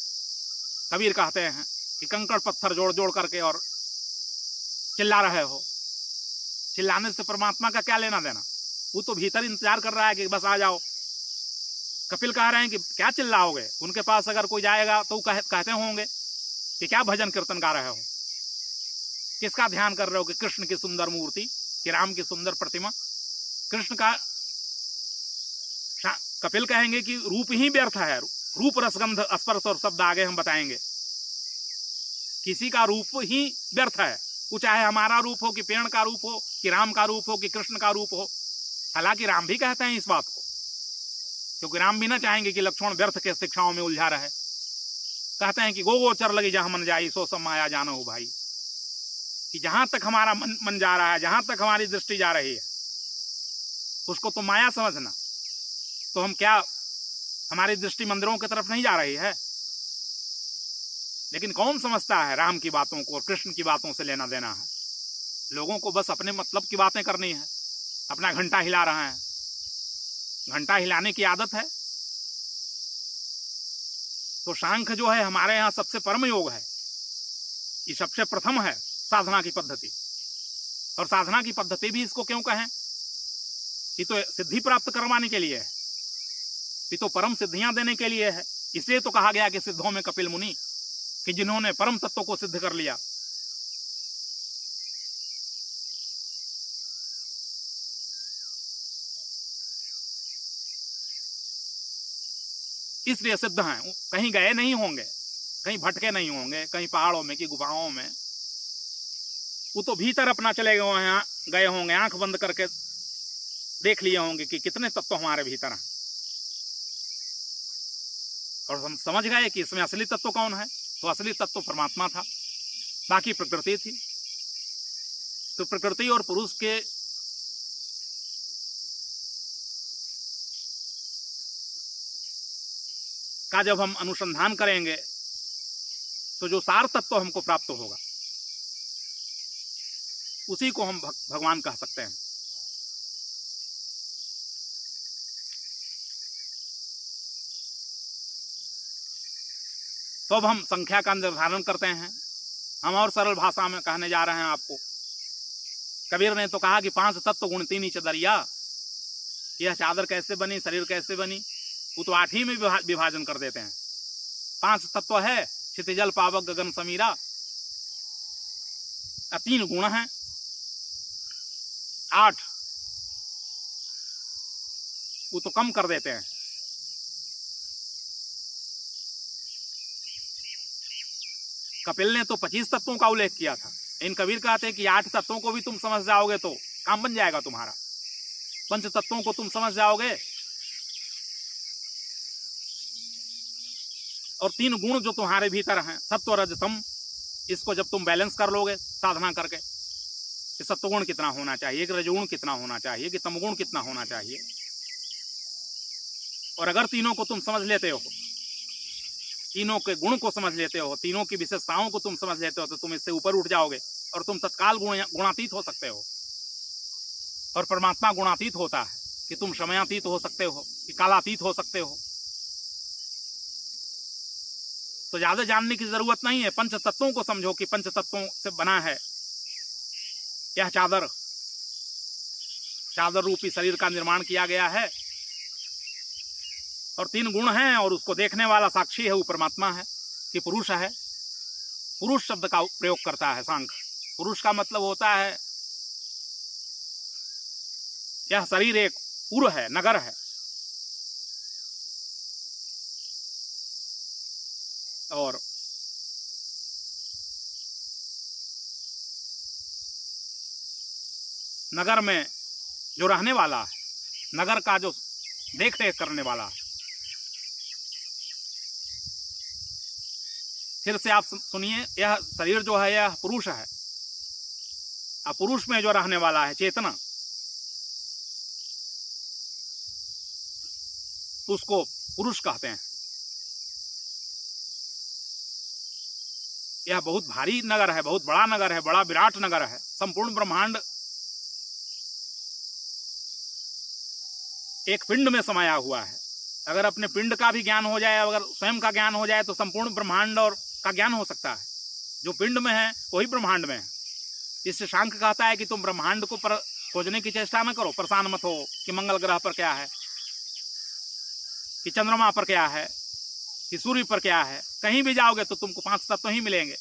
Speaker 1: कबीर कहते हैं कि कंकड़ पत्थर जोड़ जोड़ करके और चिल्ला रहे हो। चिल्लाने से परमात्मा का क्या लेना देना? वो तो भीतर इंतजार कर रहा है कि बस आ जाओ। कपिल कह रहे हैं कि क्या चिल्लाओगे, उनके पास अगर कोई जाएगा तो कहते होंगे कि क्या भजन कीर्तन गा रहे हो, किसका ध्यान कर रहे हो, कि कृष्ण की सुंदर मूर्ति, कि राम की सुंदर प्रतिमा। कृष्ण का कपिल कहेंगे कि रूप ही व्यर्थ है, रूप रसगंध स्पर्श और शब्द आगे हम बताएंगे। किसी का रूप ही व्यर्थ है, वो चाहे हमारा रूप हो, कि पेड़ का रूप हो, कि राम का रूप हो, कि कृष्ण का रूप हो। हालांकि राम भी कहते हैं इस बात को, क्योंकि राम भी ना चाहेंगे कि लक्ष्मण व्यर्थ के शिक्षाओं में उलझा रहे। कहते हैं कि गो गोचर लगी जहां मन जाई, सो सब माया जानो हो भाई, कि जहां तक हमारा मन जा रहा है, जहां तक हमारी दृष्टि जा रही है, उसको तो माया समझना। तो हम क्या, हमारी दृष्टि मंदिरों की तरफ नहीं जा रही है? लेकिन कौन समझता है राम की बातों को और कृष्ण की बातों से लेना देना है? लोगों को बस अपने मतलब की बातें करनी है। अपना घंटा हिला रहे हैं, घंटा हिलाने की आदत है। तो शांख जो है हमारे यहाँ सबसे परम योग है, ये सबसे प्रथम है साधना की पद्धति। और साधना की पद्धति भी इसको क्यों कहें? ये तो सिद्धि प्राप्त करवाने के लिए है, ये तो परम सिद्धियां देने के लिए है। इसलिए तो कहा गया कि सिद्धों में कपिल मुनि, कि जिन्होंने परम तत्व को सिद्ध कर लिया। इसलिए सिद्ध हैं, कहीं गए नहीं होंगे, कहीं भटके नहीं होंगे, कहीं पहाड़ों में कि गुफाओं में। वो तो भीतर अपना चले गए होंगे, आंख बंद करके देख लिए होंगे कि कितने तत्व हमारे भीतर हैं, और हम समझ गए कि इसमें असली तत्व कौन है। तो असली तत्व परमात्मा था, बाकी प्रकृति थी। तो प्रकृति और पुरुष के का जब हम अनुसंधान करेंगे तो जो सार तत्व हमको प्राप्त होगा, उसी को हम भगवान कह सकते हैं। तो अब हम संख्या का निर्धारण करते हैं। हम और सरल भाषा में कहने जा रहे हैं आपको। कबीर ने तो कहा कि 5 तत्व गुण 3 नीच दरिया। यह चादर कैसे बनी, शरीर कैसे बनी, वो तो 8 ही में विभाजन कर देते हैं। 5 तत्व है, क्षितिजल पावक गगन समीरा। 3 गुण हैं, 8 वो तो कम कर देते हैं। कपिल ने तो 25 तत्वों का उल्लेख किया था। इन कबीर कहते हैं कि 8 तत्वों को भी तुम समझ जाओगे तो काम बन जाएगा तुम्हारा। 5 तत्वों को तुम समझ जाओगे और 3 गुण जो तुम्हारे भीतर हैं, सत्व रज तम, इसको जब तुम बैलेंस कर लोगे साधना करके कि सत्वगुण कितना होना चाहिए, कि रजगुण कितना होना चाहिए, कि तमगुण कितना होना चाहिए, और अगर तीनों को तुम समझ लेते हो, तीनों के गुण को समझ लेते हो, तीनों की विशेषताओं को तुम समझ लेते हो, तो तुम इससे ऊपर उठ जाओगे और तुम तत्काल गुणातीत हो सकते हो। और परमात्मा गुणातीत होता है कि तुम समयातीत हो सकते हो, कि कालातीत हो सकते हो। तो ज्यादा जानने की जरूरत नहीं है, पंच तत्वों को समझो कि पंच तत्वों से बना है यह चादर, चादर रूपी शरीर का निर्माण किया गया है, और 3 गुण हैं, और उसको देखने वाला साक्षी है वो परमात्मा है, कि पुरुष है। पुरुष शब्द का प्रयोग करता है सांख्य। पुरुष का मतलब होता है यह शरीर एक पुर है, नगर है, और नगर में जो रहने वाला है, नगर का जो देख रेख करने वाला है। फिर से आप सुनिए, यह शरीर जो है यह पुरुष है, और पुरुष में जो रहने वाला है चेतना, उसको पुरुष कहते हैं। यह बहुत भारी नगर है, बहुत बड़ा नगर है, बड़ा विराट नगर है। संपूर्ण ब्रह्मांड एक पिंड में समाया हुआ है। अगर अपने पिंड का भी ज्ञान हो जाए, अगर स्वयं का ज्ञान हो जाए, तो संपूर्ण ब्रह्मांड और का ज्ञान हो सकता है। जो पिंड में है वही ब्रह्मांड में है। इससे सांख्य कहता है कि तुम ब्रह्मांड को खोजने की चेष्टा न करो, परेशान मत हो कि मंगल ग्रह पर क्या है, कि चंद्रमा पर क्या है, कि सूर्य पर क्या है। कहीं भी जाओगे तो तुमको 5 तत्व ही मिलेंगे।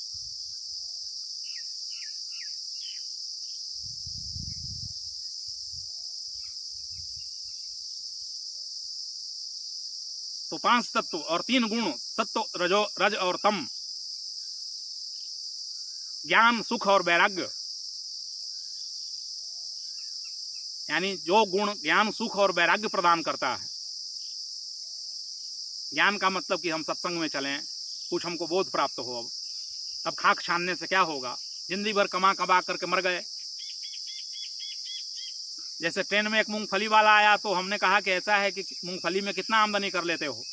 Speaker 1: तो 5 तत्व और 3 गुण, सत्व रजो रज और तम, ज्ञान सुख और वैराग्य, यानी जो गुण ज्ञान सुख और वैराग्य प्रदान करता है। ज्ञान का मतलब कि हम सत्संग में चलें, कुछ हमको बोध प्राप्त हो। अब खाक छानने से क्या होगा, जिंदगी भर कमा कमा करके मर गए। जैसे ट्रेन में एक मूंगफली वाला आया तो हमने कहा कि ऐसा है कि मूंगफली में कितना आमदनी कर लेते हो,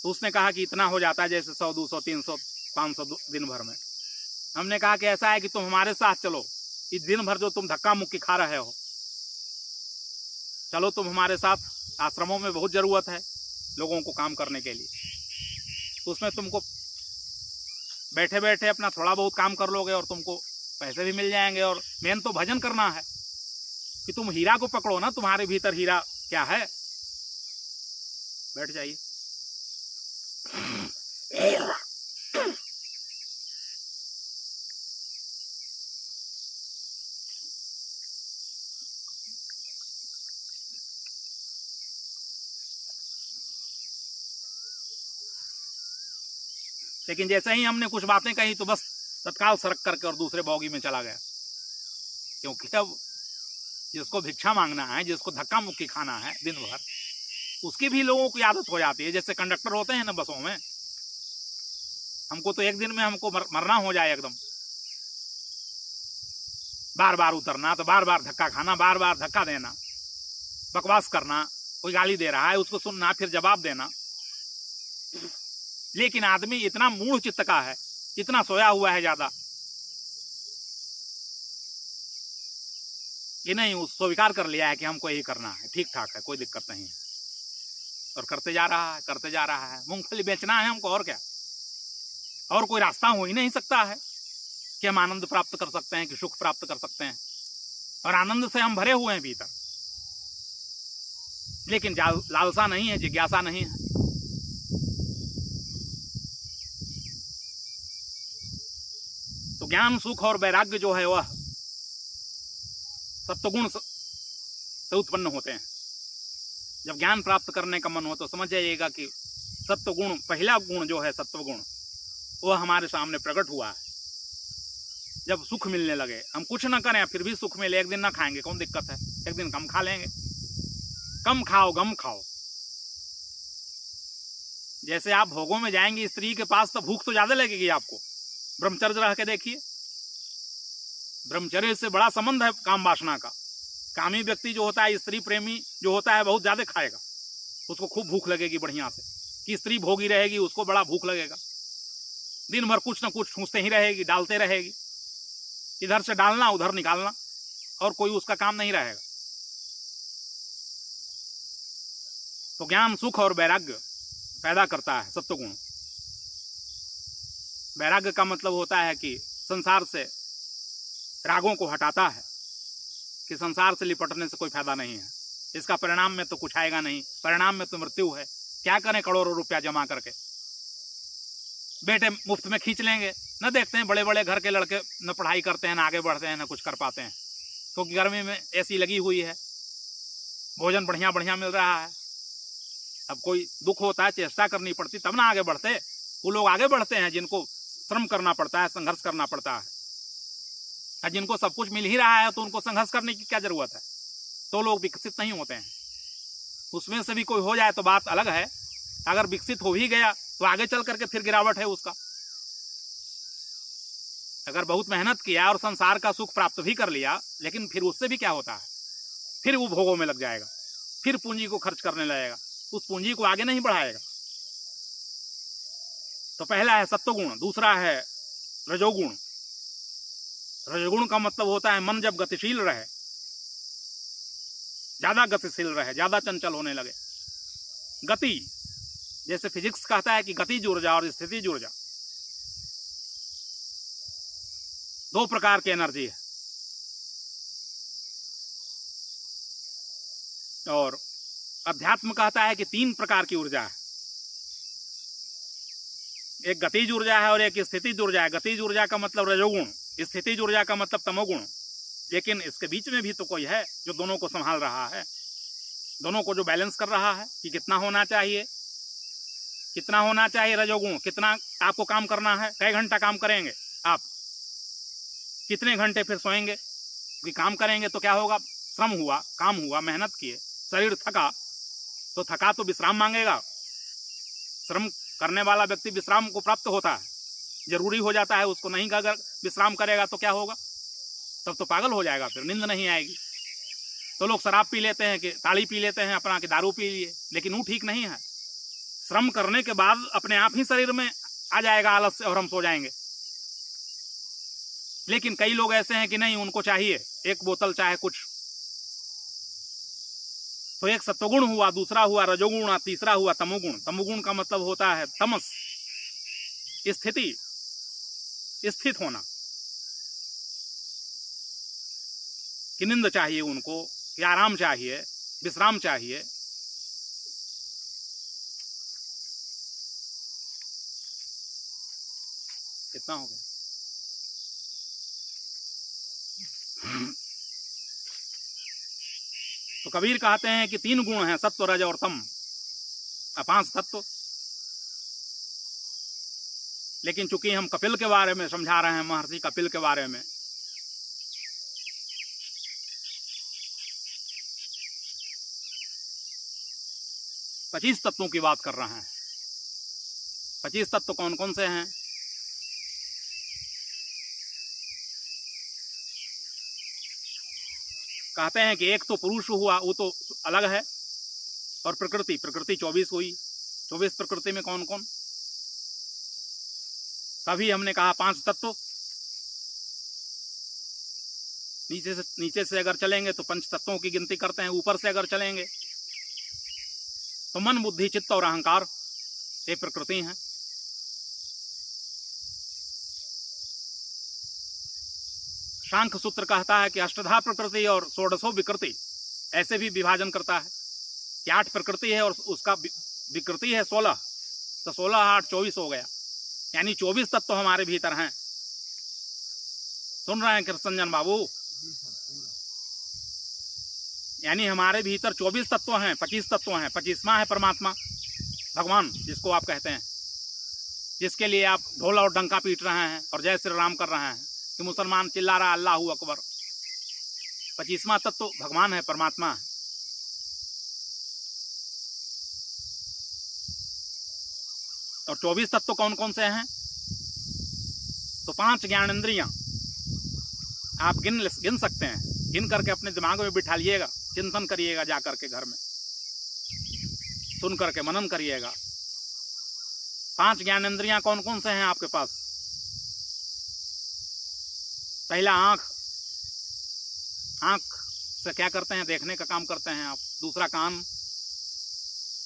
Speaker 1: तो उसने कहा कि इतना हो जाता है, जैसे 100 200 300 500 दिन भर में। हमने कहा कि ऐसा है कि तुम हमारे साथ चलो, इस दिन भर जो तुम धक्का मुक्की खा रहे हो, चलो तुम हमारे साथ। आश्रमों में बहुत जरूरत है लोगों को काम करने के लिए, तो उसमें तुमको बैठे बैठे अपना थोड़ा बहुत काम कर लोगे और तुमको पैसे भी मिल जाएंगे। और मेन तो भजन करना है कि तुम हीरा को पकड़ो ना, तुम्हारे भीतर हीरा क्या है। बैठ जाइए। लेकिन जैसे ही हमने कुछ बातें कही तो बस तत्काल सरक करके और दूसरे बॉगी में चला गया, क्योंकि अब जिसको भिक्षा मांगना है, जिसको धक्का मुक्की खाना है दिन भर, उसकी भी लोगों की आदत हो जाती है। जैसे कंडक्टर होते हैं ना बसों में, हमको तो एक दिन में हमको मरना हो जाए एकदम, बार बार उतरना, तो बार बार धक्का खाना, बार बार धक्का देना, बकवास करना, कोई गाली दे रहा है उसको सुनना, फिर जवाब देना। लेकिन आदमी इतना मूढ़ चित्त का है, इतना सोया हुआ है ज्यादा, कि नहीं, उस स्वीकार कर लिया है कि हमको यही करना है, ठीक ठाक है, कोई दिक्कत नहीं है, और करते जा रहा है, करते जा रहा है। मूंगफली बेचना है हमको, और क्या, और कोई रास्ता हो ही नहीं सकता है कि हम आनंद प्राप्त कर सकते हैं, कि सुख प्राप्त कर सकते हैं। और आनंद से हम भरे हुए हैं भीतर, लेकिन लालसा नहीं है, जिज्ञासा नहीं है। तो ज्ञान सुख और वैराग्य जो है वह सत्वगुण से उत्पन्न होते हैं। जब ज्ञान प्राप्त करने का मन हो तो समझ जाइएगा कि सत्वगुण, पहला गुण जो है सत्वगुण, वह हमारे सामने प्रकट हुआ है। जब सुख मिलने लगे, हम कुछ ना करें फिर भी सुख मिले, एक दिन ना खाएंगे कौन दिक्कत है, एक दिन कम खा लेंगे। कम खाओ गम खाओ, जैसे आप भोगों में जाएंगे स्त्री के पास तो भूख तो ज्यादा लगेगी आपको। ब्रह्मचर्य रह के देखिए, ब्रह्मचर्य से बड़ा संबंध है काम वासना का। कामी व्यक्ति जो होता है, स्त्री प्रेमी जो होता है, बहुत ज्यादा खाएगा, उसको खूब भूख लगेगी बढ़िया से। कि स्त्री भोगी रहेगी, उसको बड़ा भूख लगेगा, दिन भर कुछ ना कुछ ठूंसते ही रहेगी, डालते रहेगी, इधर से डालना उधर निकालना, और कोई उसका काम नहीं रहेगा। तो ज्ञान, सुख और वैराग्य पैदा करता है सत्वगुण। वैराग्य का मतलब होता है कि संसार से रागों को हटाता है, कि संसार से लिपटने से कोई फायदा नहीं है, इसका परिणाम में तो कुछ आएगा नहीं, परिणाम में तो मृत्यु है। क्या करें करोड़ों रुपया जमा करके, बेटे मुफ्त में खींच लेंगे। न देखते हैं बड़े बड़े घर के लड़के न पढ़ाई करते हैं, न आगे बढ़ते हैं, न कुछ कर पाते हैं, क्योंकि गर्मी में एसी लगी हुई है, भोजन बढ़िया बढ़िया मिल रहा है। अब कोई दुख होता है, चेष्टा करनी पड़ती, तब ना आगे बढ़ते। वो लोग आगे बढ़ते हैं जिनको श्रम करना पड़ता है, संघर्ष करना पड़ता है। और जिनको सब कुछ मिल ही रहा है तो उनको संघर्ष करने की क्या जरूरत है, तो लोग विकसित नहीं होते हैं। उसमें से भी कोई हो जाए तो बात अलग है, अगर विकसित हो ही गया तो आगे चल करके फिर गिरावट है उसका। अगर बहुत मेहनत किया और संसार का सुख प्राप्त भी कर लिया, लेकिन फिर उससे भी क्या होता है, फिर वो भोगों में लग जाएगा, फिर पूंजी को खर्च करने लगेगा, उस पूंजी को आगे नहीं बढ़ाएगा। तो पहला है सत्वगुण, दूसरा है रजोगुण। रजोगुण का मतलब होता है मन जब गतिशील रहे, ज्यादा गतिशील रहे, ज्यादा चंचल होने लगे। गति, जैसे फिजिक्स कहता है कि गतिज ऊर्जा और स्थितिज ऊर्जा, दो प्रकार की एनर्जी है। और अध्यात्म कहता है कि तीन प्रकार की ऊर्जा है, एक गतिज ऊर्जा है और एक स्थितिज ऊर्जा है। गतिज ऊर्जा का मतलब रजोगुण, स्थितिज ऊर्जा का मतलब तमोगुण। लेकिन इसके बीच में भी तो कोई है जो दोनों को संभाल रहा है, दोनों को जो बैलेंस कर रहा है कि कितना होना चाहिए, कितना होना चाहिए रजोगुण, कितना आपको काम करना है, कई घंटा काम करेंगे आप, कितने घंटे फिर सोएंगे। कि काम करेंगे तो क्या होगा, श्रम हुआ, काम हुआ, मेहनत किए, शरीर थका तो थका तो विश्राम मांगेगा। श्रम करने वाला व्यक्ति विश्राम को प्राप्त होता है, जरूरी हो जाता है उसको। नहीं अगर विश्राम करेगा तो क्या होगा, तब तो पागल हो जाएगा, फिर नींद नहीं आएगी। तो लोग शराब पी लेते हैं, कि ताड़ी पी लेते हैं अपना, कि दारू पी लिए, लेकिन वो ठीक नहीं है। श्रम करने के बाद अपने आप ही शरीर में आ जाएगा आलस और हम सो जाएंगे। लेकिन कई लोग ऐसे हैं कि नहीं, उनको चाहिए एक बोतल चाहे कुछ। तो एक सत्वगुण हुआ, दूसरा हुआ रजोगुण, तीसरा हुआ तमोगुण। तमोगुण का मतलब होता है तमस, स्थिति, स्थित होना, कि नींद चाहिए उनको, कि आराम चाहिए, विश्राम चाहिए। कितना हो गया? तो कबीर कहते हैं कि तीन गुण हैं, सत्व, रज और तम, 5 तत्व। लेकिन चूंकि हम कपिल के बारे में समझा रहे हैं, महर्षि कपिल के बारे में, पच्चीस तत्वों की बात कर रहे हैं। 25 तत्व कौन कौन से हैं? कहते हैं कि एक तो पुरुष हुआ, वो तो अलग है, और प्रकृति, प्रकृति 24 हुई। 24 प्रकृति में कौन कौन? तभी हमने कहा 5 तत्व। नीचे से अगर चलेंगे तो 5 तत्वों की गिनती करते हैं, ऊपर से अगर चलेंगे तो मन, बुद्धि, चित्त और अहंकार, ये प्रकृति हैं। सांख्य सूत्र कहता है कि अष्टधा प्रकृति और 16 विकृति, ऐसे भी विभाजन करता है कि 8 प्रकृति है और उसका विकृति है 16, तो 16 8 24 हो गया, यानी 24 तत्व तो हमारे भीतर हैं। सुन रहे हैं कृष्णजन बाबू? यानी हमारे भीतर 24 तत्व हैं, 25 तत्व हैं। 25वां है परमात्मा, भगवान जिसको आप कहते हैं, जिसके लिए आप ढोल और डंका पीट रहे हैं और जय श्री राम कर रहे हैं, कि मुसलमान चिल्ला रहा अल्लाहू अकबर। 25वां तत्व भगवान है, परमात्मा है। और 24 तत्व कौन कौन से हैं? तो 5 ज्ञानेंद्रियां आप गिन सकते हैं। गिन करके अपने दिमाग में बिठा लिएगा, चिंतन करिएगा, जा करके घर में सुन करके मनन करिएगा। 5 ज्ञानेंद्रियां कौन कौन से हैं आपके पास? पहला आंख। आंख से क्या करते हैं? देखने का काम करते हैं आप। दूसरा कान,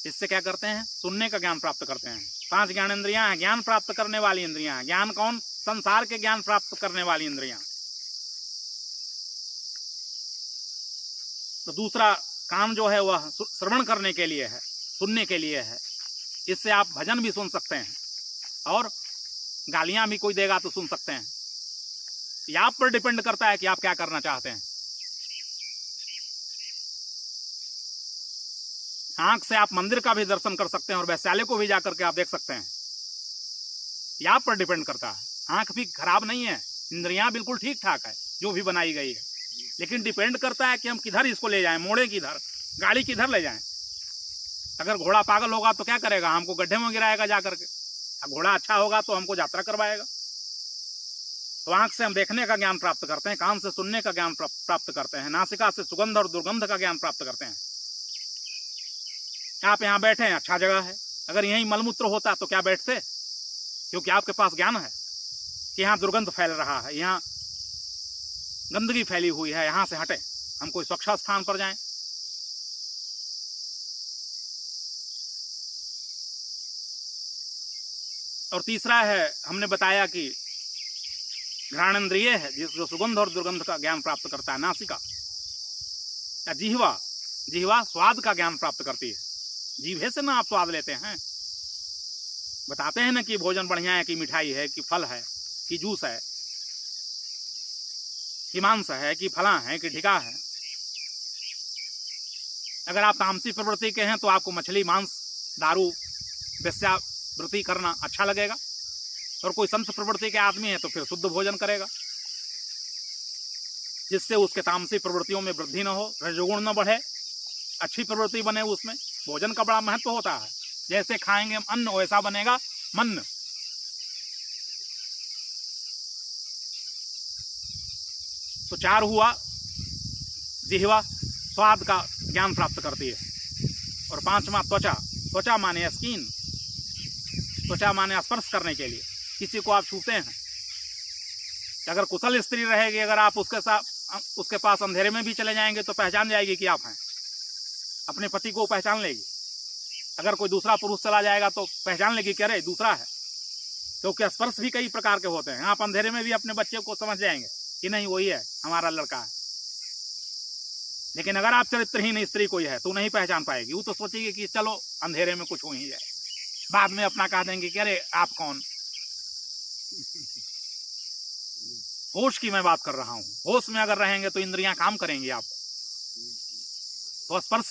Speaker 1: इससे क्या करते हैं? सुनने का ज्ञान प्राप्त करते हैं। 5 ज्ञानेंद्रियां हैं, ज्ञान प्राप्त करने वाली इंद्रियां हैं। ज्ञान कौन? संसार के ज्ञान प्राप्त करने वाली इंद्रियां। तो दूसरा कान जो है वह श्रवण करने के लिए है, सुनने के लिए है। इससे आप भजन भी सुन सकते हैं और गालियां भी कोई देगा तो सुन सकते हैं। यह आप पर डिपेंड करता है कि आप क्या करना चाहते हैं। आंख से आप मंदिर का भी दर्शन कर सकते हैं और वैश्यालय को भी जाकर के आप देख सकते हैं। यह आप पर डिपेंड करता है। आंख भी खराब नहीं है, इंद्रियां बिल्कुल ठीक ठाक है जो भी बनाई गई है, लेकिन डिपेंड करता है कि हम किधर इसको ले जाएं, मोड़े किधर, गाड़ी किधर ले जाएं। अगर घोड़ा पागल होगा तो क्या करेगा? हमको गड्ढे में गिराएगा जा करके। घोड़ा अच्छा होगा तो हमको यात्रा करवाएगा। तो आंख से हम देखने का ज्ञान प्राप्त करते हैं, कान से सुनने का ज्ञान प्राप्त करते हैं, नासिका से सुगंध और दुर्गंध का ज्ञान प्राप्त करते हैं। आप यहाँ बैठे हैं, अच्छा जगह है। अगर यहीं मलमूत्र होता तो क्या बैठते? क्योंकि आपके पास ज्ञान है कि यहाँ दुर्गंध फैल रहा है, यहाँ गंदगी फैली हुई है, यहां से हटे, हम कोई स्वच्छ स्थान पर जाएं। और तीसरा है, हमने बताया कि घ्राणेंद्रिय है जो सुगंध और दुर्गंध का ज्ञान प्राप्त करता है। नासिका या जिह्वा, जिह्वा स्वाद का ज्ञान प्राप्त करती है। जीभे से ना आप स्वाद लेते हैं, बताते हैं ना कि भोजन बढ़िया है, कि मिठाई है, कि फल है, कि जूस है, कि मांस है, कि फला है, कि ढिका है। अगर आप तामसी प्रवृत्ति के हैं तो आपको मछली, मांस, दारू, वेश्यावृत्ति करना अच्छा लगेगा। और कोई संत प्रवृत्ति के आदमी है तो फिर शुद्ध भोजन करेगा, जिससे उसके तामसी प्रवृत्तियों में वृद्धि न हो, रजोगुण न बढ़े, अच्छी प्रवृत्ति बने उसमें। भोजन का बड़ा महत्व होता है। जैसे खाएंगे हम अन्न वैसा बनेगा मन। तो 4 हुआ, जिह्वा स्वाद का ज्ञान प्राप्त करती है। और 5वां त्वचा। त्वचा माने स्किन, त्वचा माने स्पर्श करने के लिए। किसी को आप छूते हैं, अगर कुशल स्त्री रहेगी, अगर आप उसके पास अंधेरे में भी चले जाएंगे तो पहचान जाएगी कि आप हैं, अपने पति को पहचान लेगी। अगर कोई दूसरा पुरुष चला जाएगा तो पहचान लेगी कि अरे दूसरा है, क्योंकि स्पर्श भी कई प्रकार के होते हैं। आप अंधेरे में भी अपने बच्चे को समझ जाएंगे कि नहीं वही है, हमारा लड़का है। लेकिन अगर आप चरित्रहीन स्त्री कोई है तो नहीं पहचान पाएगी। वो तो सोचेगी कि चलो अंधेरे में कुछ हो ही जाए, बाद में अपना कह देंगे कि अरे आप कौन। होश की मैं बात कर रहा हूं। होश में अगर रहेंगे तो इंद्रियां काम करेंगी आप। तो स्पर्श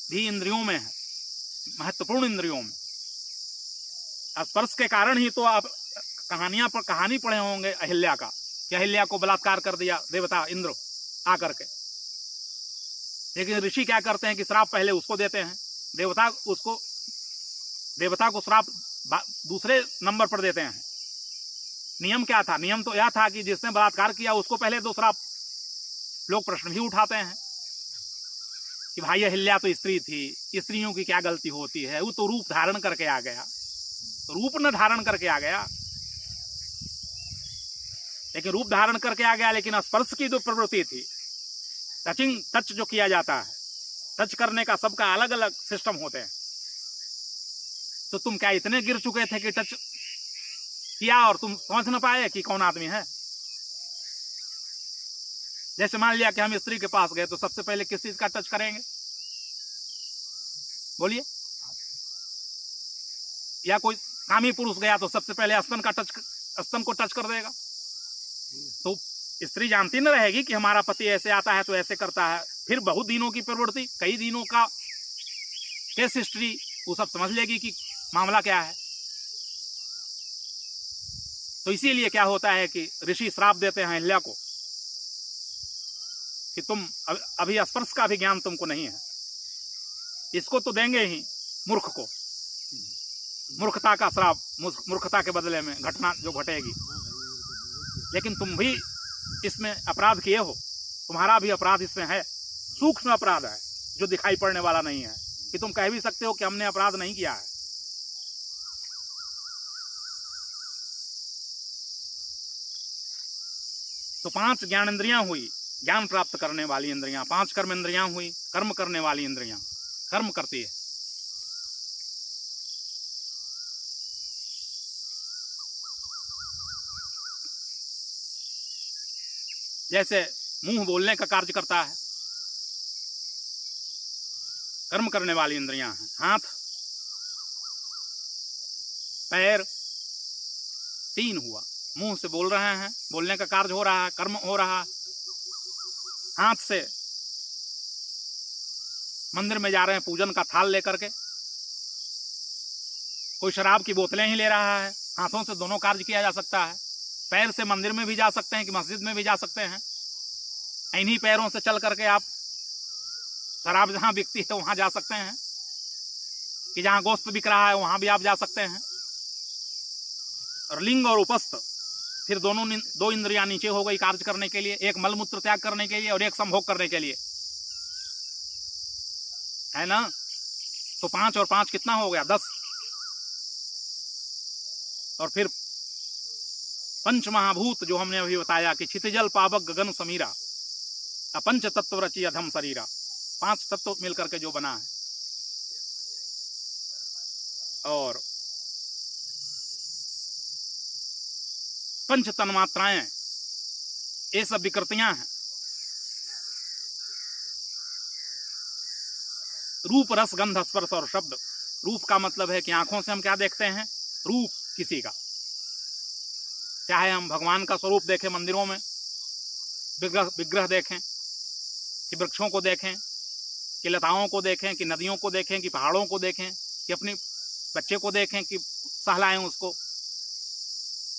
Speaker 1: भी इंद्रियों में है, महत्वपूर्ण इंद्रियों में। स्पर्श के कारण ही तो आप कहानी पढ़े होंगे अहिल्या का, कि अहिल्या को बलात्कार कर दिया देवता इंद्र आकर के। लेकिन ऋषि क्या करते हैं कि श्राप पहले उसको देते हैं, देवता को श्राप दूसरे नंबर पर देते हैं। नियम क्या था? नियम तो यह था कि जिसने बलात्कार किया उसको पहले 2 श्राप। लोग प्रश्न भी उठाते हैं कि भाई अहिल्या तो स्त्री थी, स्त्रियों की क्या गलती होती है, वो तो रूप धारण करके आ गया। तो रूप न धारण करके आ गया, लेकिन रूप धारण करके आ गया, लेकिन स्पर्श की जो प्रवृत्ति थी, टच जो किया जाता है, टच करने का सबका अलग अलग सिस्टम होते हैं। तो तुम क्या इतने गिर चुके थे कि टच किया और तुम समझ न पाए कि कौन आदमी है? जैसे मान लिया कि हम स्त्री के पास गए तो सबसे पहले किस चीज का टच करेंगे? बोलिए। या कोई कामी पुरुष गया तो सबसे पहले स्तन को टच कर देगा। तो स्त्री जानती न रहेगी कि हमारा पति ऐसे आता है तो ऐसे करता है। फिर बहुत दिनों की प्रवृत्ति, कई दिनों का केस हिस्ट्री, वो सब समझ लेगी कि मामला क्या है। तो इसीलिए क्या होता है कि ऋषि श्राप देते हैं अहिल्या को कि तुम अभी स्पर्श का भी ज्ञान तुमको नहीं है। इसको तो देंगे ही, मूर्ख को। मूर्खता का श्राप, मूर्खता के बदले में घटना जो घटेगी। लेकिन तुम भी इसमें अपराध किए हो, तुम्हारा भी अपराध इसमें है, सूक्ष्म अपराध है जो दिखाई पड़ने वाला नहीं है, कि तुम कह भी सकते हो कि हमने अपराध नहीं किया है। तो 5 ज्ञानेंद्रियां हुई, ज्ञान प्राप्त करने वाली इंद्रियां। 5 कर्म इंद्रियां हुई, कर्म करने वाली इंद्रियां, कर्म करती है। जैसे मुंह बोलने का कार्य करता है, कर्म करने वाली इंद्रियां हैं। हाथ, पैर, 3 हुआ। मुंह से बोल रहे हैं, बोलने का कार्य हो रहा है, कर्म हो रहा है। हाथ से मंदिर में जा रहे हैं पूजन का थाल लेकर के, कोई शराब की बोतलें ही ले रहा है, हाथों से दोनों कार्य किया जा सकता है। पैर से मंदिर में भी जा सकते हैं कि मस्जिद में भी जा सकते हैं। इन्हीं पैरों से चल करके आप शराब जहां बिकती है वहां जा सकते हैं, कि जहां गोश्त बिक रहा है वहां भी आप जा सकते हैं। और लिंग और उपस्थ, फिर दो इंद्रियां नीचे हो गई कार्य करने के लिए, एक मलमूत्र त्याग करने के लिए और एक संभोग करने के लिए, है ना। तो 5 और 5 कितना हो गया? 10। और फिर पंच महाभूत जो हमने अभी बताया कि क्षितिजल पावक गगन समीरा, अपंच तत्व रची अधम शरीरा, 5 तत्व मिलकर के जो बना है। और पंच तन्मात्राएं, ये सब विकृतियां हैं। रूप, रस, गंध, स्पर्श और शब्द। रूप का मतलब है कि आंखों से हम क्या देखते हैं? रूप किसी का, चाहे हम भगवान का स्वरूप देखें मंदिरों में, विग्रह देखें, कि वृक्षों को देखें, कि लताओं को देखें, कि नदियों को देखें, कि पहाड़ों को देखें, कि अपने बच्चे को देखें, कि सहलाएं उसको,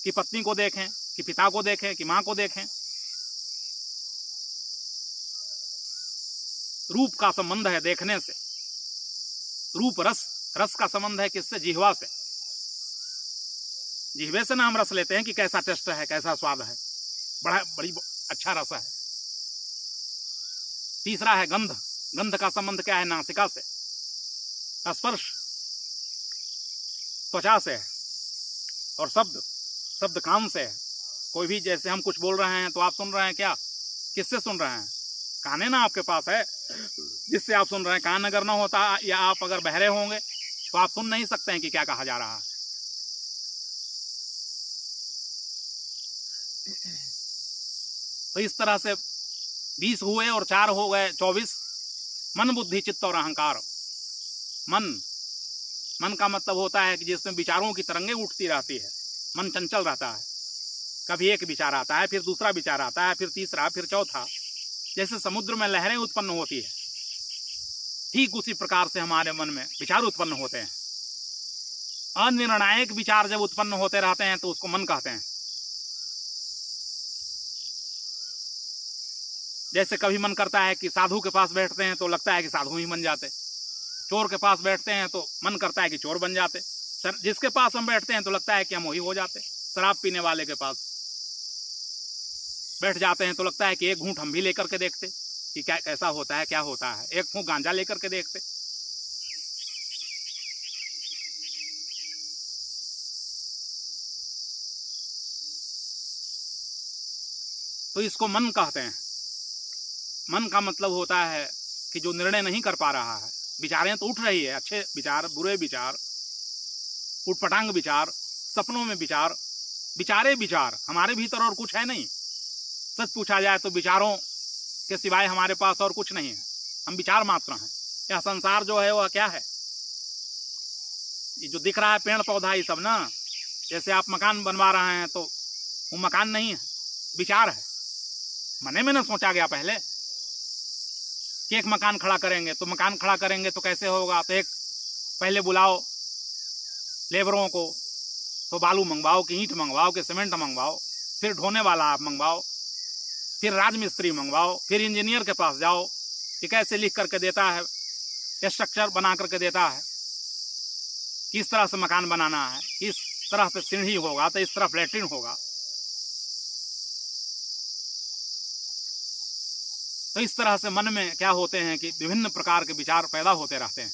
Speaker 1: कि पत्नी को देखें, कि पिता को देखें, कि मां को देखें। रूप का संबंध है देखने से। रूप, रस, रस का संबंध है किससे? जिह्वा से। जिह्वे से ना हम रस लेते हैं कि कैसा टेस्ट है, कैसा स्वाद है, बड़ी अच्छा रस है। तीसरा है गंध। गंध का संबंध क्या है? नासिका से। स्पर्श त्वचा से है। और शब्द, शब्द कान से है। कोई भी, जैसे हम कुछ बोल रहे हैं तो आप सुन रहे हैं, क्या किससे सुन रहे हैं? कान है ना आपके पास है जिससे आप सुन रहे हैं। कान अगर ना होता या आप अगर बहरे होंगे तो आप सुन नहीं सकते हैं कि क्या कहा जा रहा है। तो इस तरह से 20 हुए और 4 हो गए 24। मन, बुद्धि, चित्त और अहंकार। मन का मतलब होता है कि जिसमें विचारों की तरंगें उठती रहती है। मन चंचल रहता है, कभी एक विचार आता है, फिर दूसरा विचार आता है, फिर तीसरा, फिर चौथा। जैसे समुद्र में लहरें उत्पन्न होती है, ठीक उसी प्रकार से हमारे मन में विचार उत्पन्न होते हैं। अनिर्णायक विचार जब उत्पन्न होते रहते हैं तो उसको मन कहते हैं। जैसे कभी मन करता है कि साधु के पास बैठते हैं तो लगता है कि साधु ही बन जाते, चोर के पास बैठते हैं तो मन करता है कि चोर बन जाते, जिसके पास हम बैठते हैं तो लगता है कि हम वही हो जाते। शराब पीने वाले के पास बैठ जाते हैं तो लगता है कि एक घूंट हम भी लेकर के देखते कि क्या कैसा होता है, क्या होता है। एक फूंक गांजा लेकर के देखते। तो इसको मन कहते हैं। मन का मतलब होता है कि जो निर्णय नहीं कर पा रहा है। विचारें तो उठ रही है, अच्छे विचार, बुरे विचार, उटपटांग विचार, सपनों में विचार, विचारे विचार। हमारे भीतर और कुछ है नहीं। सच पूछा जाए तो विचारों के सिवाय हमारे पास और कुछ नहीं है। हम विचार मात्र हैं। यह संसार जो है वह क्या है? ये जो दिख रहा है पेड़ पौधा ये सब ना, जैसे आप मकान बनवा रहे हैं तो वो मकान नहीं है, विचार है। मने में न सोचा गया पहले कि एक मकान खड़ा करेंगे, तो मकान खड़ा करेंगे तो कैसे होगा? तो एक पहले बुलाओ लेबरों को, तो बालू मंगवाओ, कि ईंट मंगवाओ, कि सीमेंट मंगवाओ, फिर ढोने वाला आप मंगवाओ, फिर राजमिस्त्री मंगवाओ, फिर इंजीनियर के पास जाओ कि कैसे लिख करके देता है, स्ट्रक्चर बना करके देता है किस तरह से मकान बनाना है, किस तरह पे सीढ़ी होगा तो इस तरफ लैट्रिन होगा। तो इस तरह से मन में क्या होते हैं कि विभिन्न प्रकार के विचार पैदा होते रहते हैं,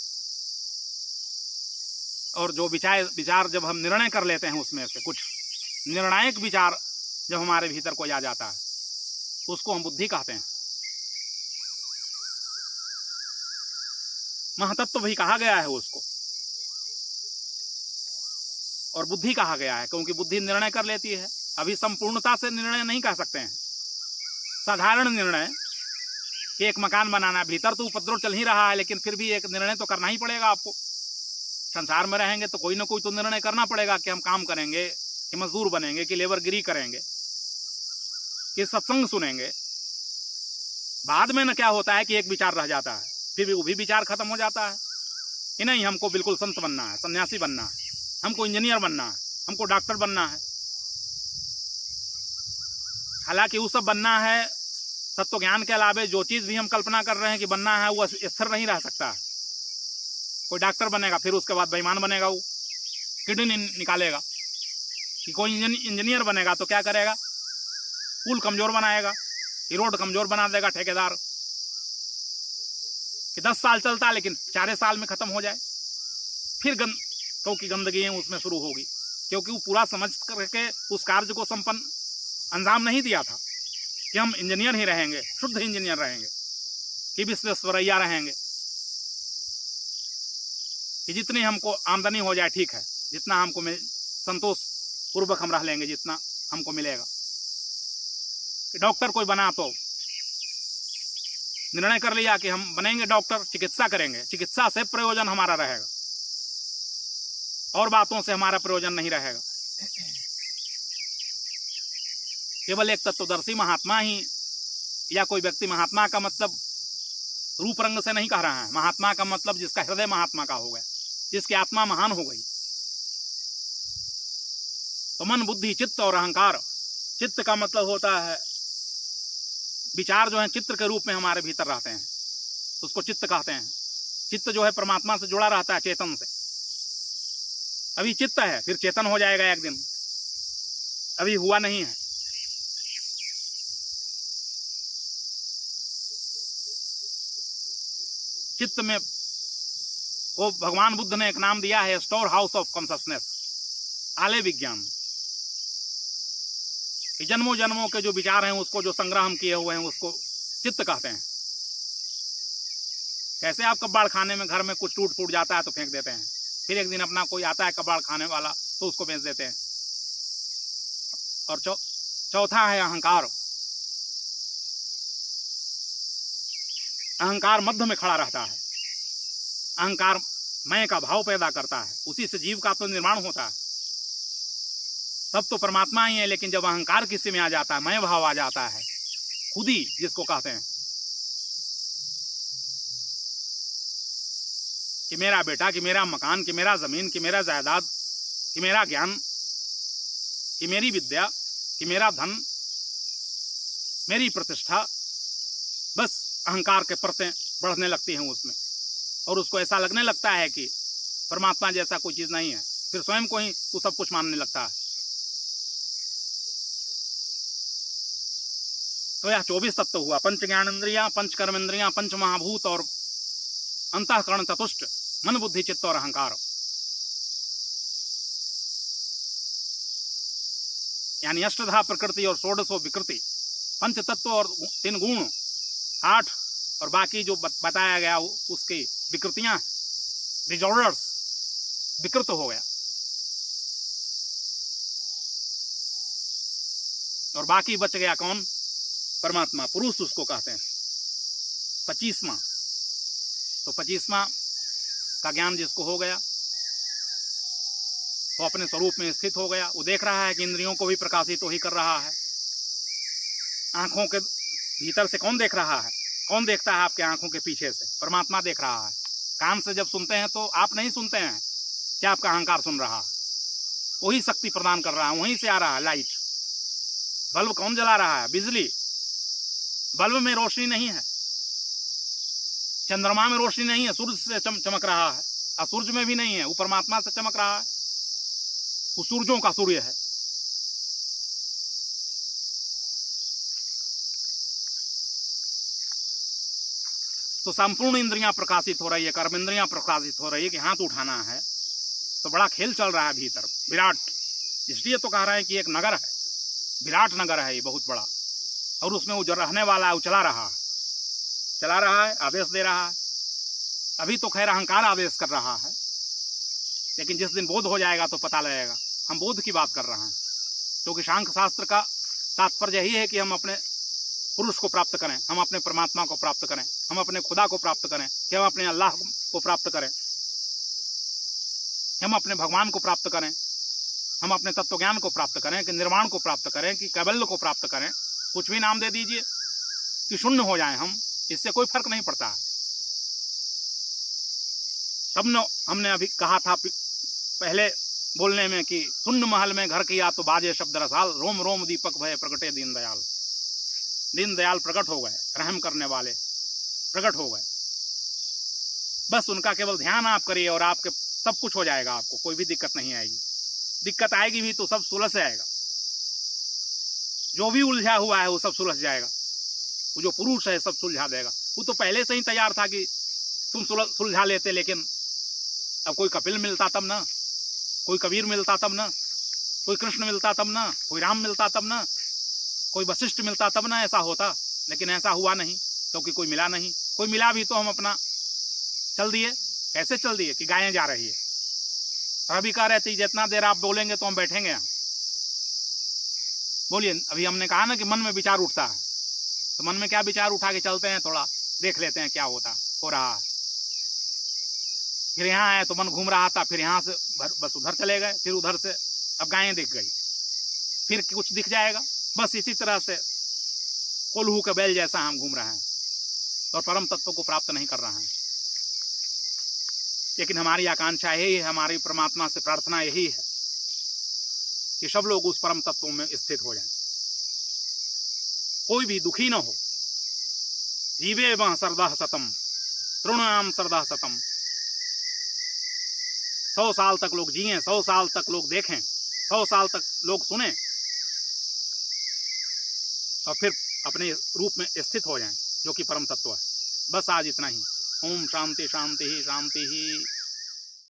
Speaker 1: और जो विचार जब हम निर्णय कर लेते हैं उसमें से कुछ निर्णायक विचार जब हमारे भीतर कोई आ जाता है उसको हम बुद्धि कहते हैं। महतत्व भी कहा गया है उसको, और बुद्धि कहा गया है, क्योंकि बुद्धि निर्णय कर लेती है। अभी संपूर्णता से निर्णय नहीं कह सकते हैं, साधारण निर्णय कि एक मकान बनाना, भीतर तो उपद्रव चल ही रहा है लेकिन फिर भी एक निर्णय तो करना ही पड़ेगा आपको। संसार में रहेंगे तो कोई ना कोई तो निर्णय करना पड़ेगा कि हम काम करेंगे, कि मजदूर बनेंगे, कि लेबरगिरी करेंगे, कि सत्संग सुनेंगे। बाद में न क्या होता है कि एक विचार रह जाता है, फिर भी वो भी विचार खत्म हो जाता है कि नहीं हमको बिल्कुल संत बनना है, सन्यासी बनना है, हमको इंजीनियर बनना है, हमको डॉक्टर बनना है। हालांकि वो सब बनना है, तत्व ज्ञान के अलावे जो चीज भी हम कल्पना कर रहे हैं कि बनना है वो स्थिर नहीं रह सकता। कोई डॉक्टर बनेगा फिर उसके बाद बेईमान बनेगा, वो किडनी निकालेगा। कि कोई इंजीनियर बनेगा तो क्या करेगा, पुल कमजोर बनाएगा, कि रोड कमजोर बना देगा ठेकेदार, कि 10 साल चलता है लेकिन 4 साल में खत्म हो जाए। फिर क्योंकि गंदगी उसमें शुरू होगी, क्योंकि वो पूरा समझ करके उस कार्य को संपन्न अंजाम नहीं दिया था कि हम इंजीनियर ही रहेंगे, शुद्ध इंजीनियर रहेंगे, कि विश्वेश्वरैया रहेंगे, कि जितनी हमको आमदनी हो जाए ठीक है, जितना हमको संतोष पूर्वक हम रह लेंगे, जितना हमको मिलेगा। कि डॉक्टर कोई बना तो निर्णय कर लिया कि हम बनेंगे डॉक्टर, चिकित्सा करेंगे, चिकित्सा से प्रयोजन हमारा रहेगा और बातों से हमारा प्रयोजन नहीं रहेगा। केवल एक तत्वदर्शी महात्मा ही, या कोई व्यक्ति, महात्मा का मतलब रूप रंग से नहीं कह रहा है, महात्मा का मतलब जिसका हृदय महात्मा का हो गया, जिसकी आत्मा महान हो गई। तो मन, बुद्धि, चित्त और अहंकार। चित्त का मतलब होता है विचार जो है चित्र के रूप में हमारे भीतर रहते हैं, उसको चित्त कहते हैं। चित्त जो है परमात्मा से जुड़ा रहता है, चेतन से। अभी चित्त है, फिर चेतन हो जाएगा एक दिन, अभी हुआ नहीं है। चित्त में वो भगवान बुद्ध ने एक नाम दिया है, स्टोर हाउस ऑफ कॉन्शसनेस, आलय विज्ञान। जन्मों जन्मों के जो विचार हैं उसको जो संग्रह हम किए हुए हैं उसको चित्त कहते हैं। कैसे आप कबाड़ खाने में घर में कुछ टूट फूट जाता है तो फेंक देते हैं, फिर एक दिन अपना कोई आता है कबाड़ खाने वाला तो उसको बेच देते हैं। और चौथा है अहंकार। अहंकार मध्य में खड़ा रहता है, अहंकार मैं का भाव पैदा करता है, उसी से जीव का तो निर्माण होता है। सब तो परमात्मा ही है, लेकिन जब अहंकार किसी में आ जाता है, मैं भाव आ जाता है, खुदी जिसको कहते हैं कि मेरा बेटा, कि मेरा मकान, कि मेरा जमीन, कि मेरा जायदाद, कि मेरा ज्ञान, कि मेरी विद्या, कि मेरा धन, मेरी प्रतिष्ठा, बस अहंकार के परतें बढ़ने लगती हैं उसमें, और उसको ऐसा लगने लगता है कि परमात्मा जैसा कोई चीज नहीं है, फिर स्वयं को ही वो सब कुछ मानने लगता है। तो यह 24 तत्व हुआ, पंच ज्ञानेन्द्रियां, पंच कर्मेंद्रियां, पंच महाभूत और अंतःकरण चतुष्ट, मन, बुद्धि, चित्त और अहंकार। यानी अष्टधा प्रकृति और षोडशो विकृति, पंच तत्व और 3 गुण, 8 और बाकी जो बताया गया उसकी विकृतियां, डिजॉर्डर्स, विकृत हो गया। और बाकी बच गया कौन? परमात्मा, पुरुष उसको कहते हैं। 25वां, तो 25वां का ज्ञान जिसको हो गया वो अपने स्वरूप में स्थित हो गया। वो देख रहा है कि इंद्रियों को भी प्रकाशित तो ही कर रहा है। आंखों के भीतर से कौन देख रहा है? कौन देखता है आपके आंखों के पीछे से? परमात्मा देख रहा है। कान से जब सुनते हैं तो आप नहीं सुनते हैं, क्या आपका अहंकार सुन रहा है? वही शक्ति प्रदान कर रहा है, वहीं से आ रहा है लाइट। बल्ब कौन जला रहा है? बिजली। बल्ब में रोशनी नहीं है, चंद्रमा में रोशनी नहीं है, सूर्य से चमक रहा है, सूर्य में भी नहीं है, वो परमात्मा से चमक रहा है, वो सूर्यों का सूर्य है। तो संपूर्ण इंद्रियां प्रकाशित हो रही है, कर्म इंद्रियां प्रकाशित हो रही है कि हाथ उठाना है, तो बड़ा खेल चल रहा है भीतर, विराट। इसलिए तो कह रहे हैं कि एक नगर है, विराट नगर है ये, बहुत बड़ा, और उसमें वो जो रहने वाला है वो चला रहा है, आदेश दे रहा है। अभी तो खैर अहंकार आदेश कर रहा है, लेकिन जिस दिन बोध हो जाएगा तो पता लगेगा। हम बोध की बात कर रहे हैं, क्योंकि सांख्य शास्त्र का तात्पर्य यही है कि हम अपने पुरुष को प्राप्त करें, हम अपने परमात्मा को प्राप्त करें, हम अपने खुदा को प्राप्त करें, कि हम अपने अल्लाह को प्राप्त करें, हम अपने भगवान को प्राप्त करें, हम अपने तत्व ज्ञान को प्राप्त करें, कि निर्वाण को प्राप्त करें, कि कैवल्य को प्राप्त करें। कुछ भी नाम दे दीजिए कि शून्य हो जाए हम, इससे कोई फर्क नहीं पड़ता है। तब न हमने अभी कहा था पहले बोलने में कि शून्य महल में घर किया तो बाजे शब्द रसाल, रोम रोम दीपक भय प्रगटे दीनदयाल। दीनदयाल प्रकट हो गए, रहम करने वाले प्रकट हो गए। बस उनका केवल ध्यान आप करिए और आपके सब कुछ हो जाएगा, आपको कोई भी दिक्कत नहीं आएगी। दिक्कत आएगी भी तो सब सुलझ जाएगा, जो भी उलझा हुआ है वो सब सुलझ जाएगा। वो जो पुरुष है सब सुलझा देगा। वो तो पहले से ही तैयार था कि तुम सुलझा लेते, लेकिन अब कोई कपिल मिलता तब ना, कोई कबीर मिलता तब ना, कोई कृष्ण मिलता तब ना, कोई राम मिलता तब ना, कोई वशिष्ठ मिलता तब ना ऐसा होता। लेकिन ऐसा हुआ नहीं, क्योंकि कोई मिला नहीं। कोई मिला भी तो हम अपना चल दिए। कैसे चल दिए कि गायें जा रही है, अभी कह रहे थे जितना देर आप बोलेंगे तो हम बैठेंगे यहाँ। बोलिए, अभी हमने कहा ना कि मन में विचार उठता है, तो मन में क्या विचार उठा के चलते हैं, थोड़ा देख लेते हैं क्या होता हो रहा है। फिर यहाँ आए तो मन घूम रहा था, फिर यहाँ से बस उधर चले गए, फिर उधर से अब गायें दिख गई, फिर कुछ दिख जाएगा। बस इसी तरह से कोल्हू के बैल जैसा हम घूम रहे हैं और परम तत्व को प्राप्त नहीं कर रहे हैं। लेकिन हमारी आकांक्षा यही है, हमारी परमात्मा से प्रार्थना यही है कि सब लोग उस परम तत्व में स्थित हो जाएं, कोई भी दुखी न हो। जीवे वह सरदा सतम तृणाम सरदा सतम। 100 साल तक लोग जिए, 100 साल तक लोग देखें, 100 साल तक लोग सुने, और फिर अपने रूप में स्थित हो जाएं, जो कि परम तत्व है। बस आज इतना ही। ओम शांति शांति ही शांति ही।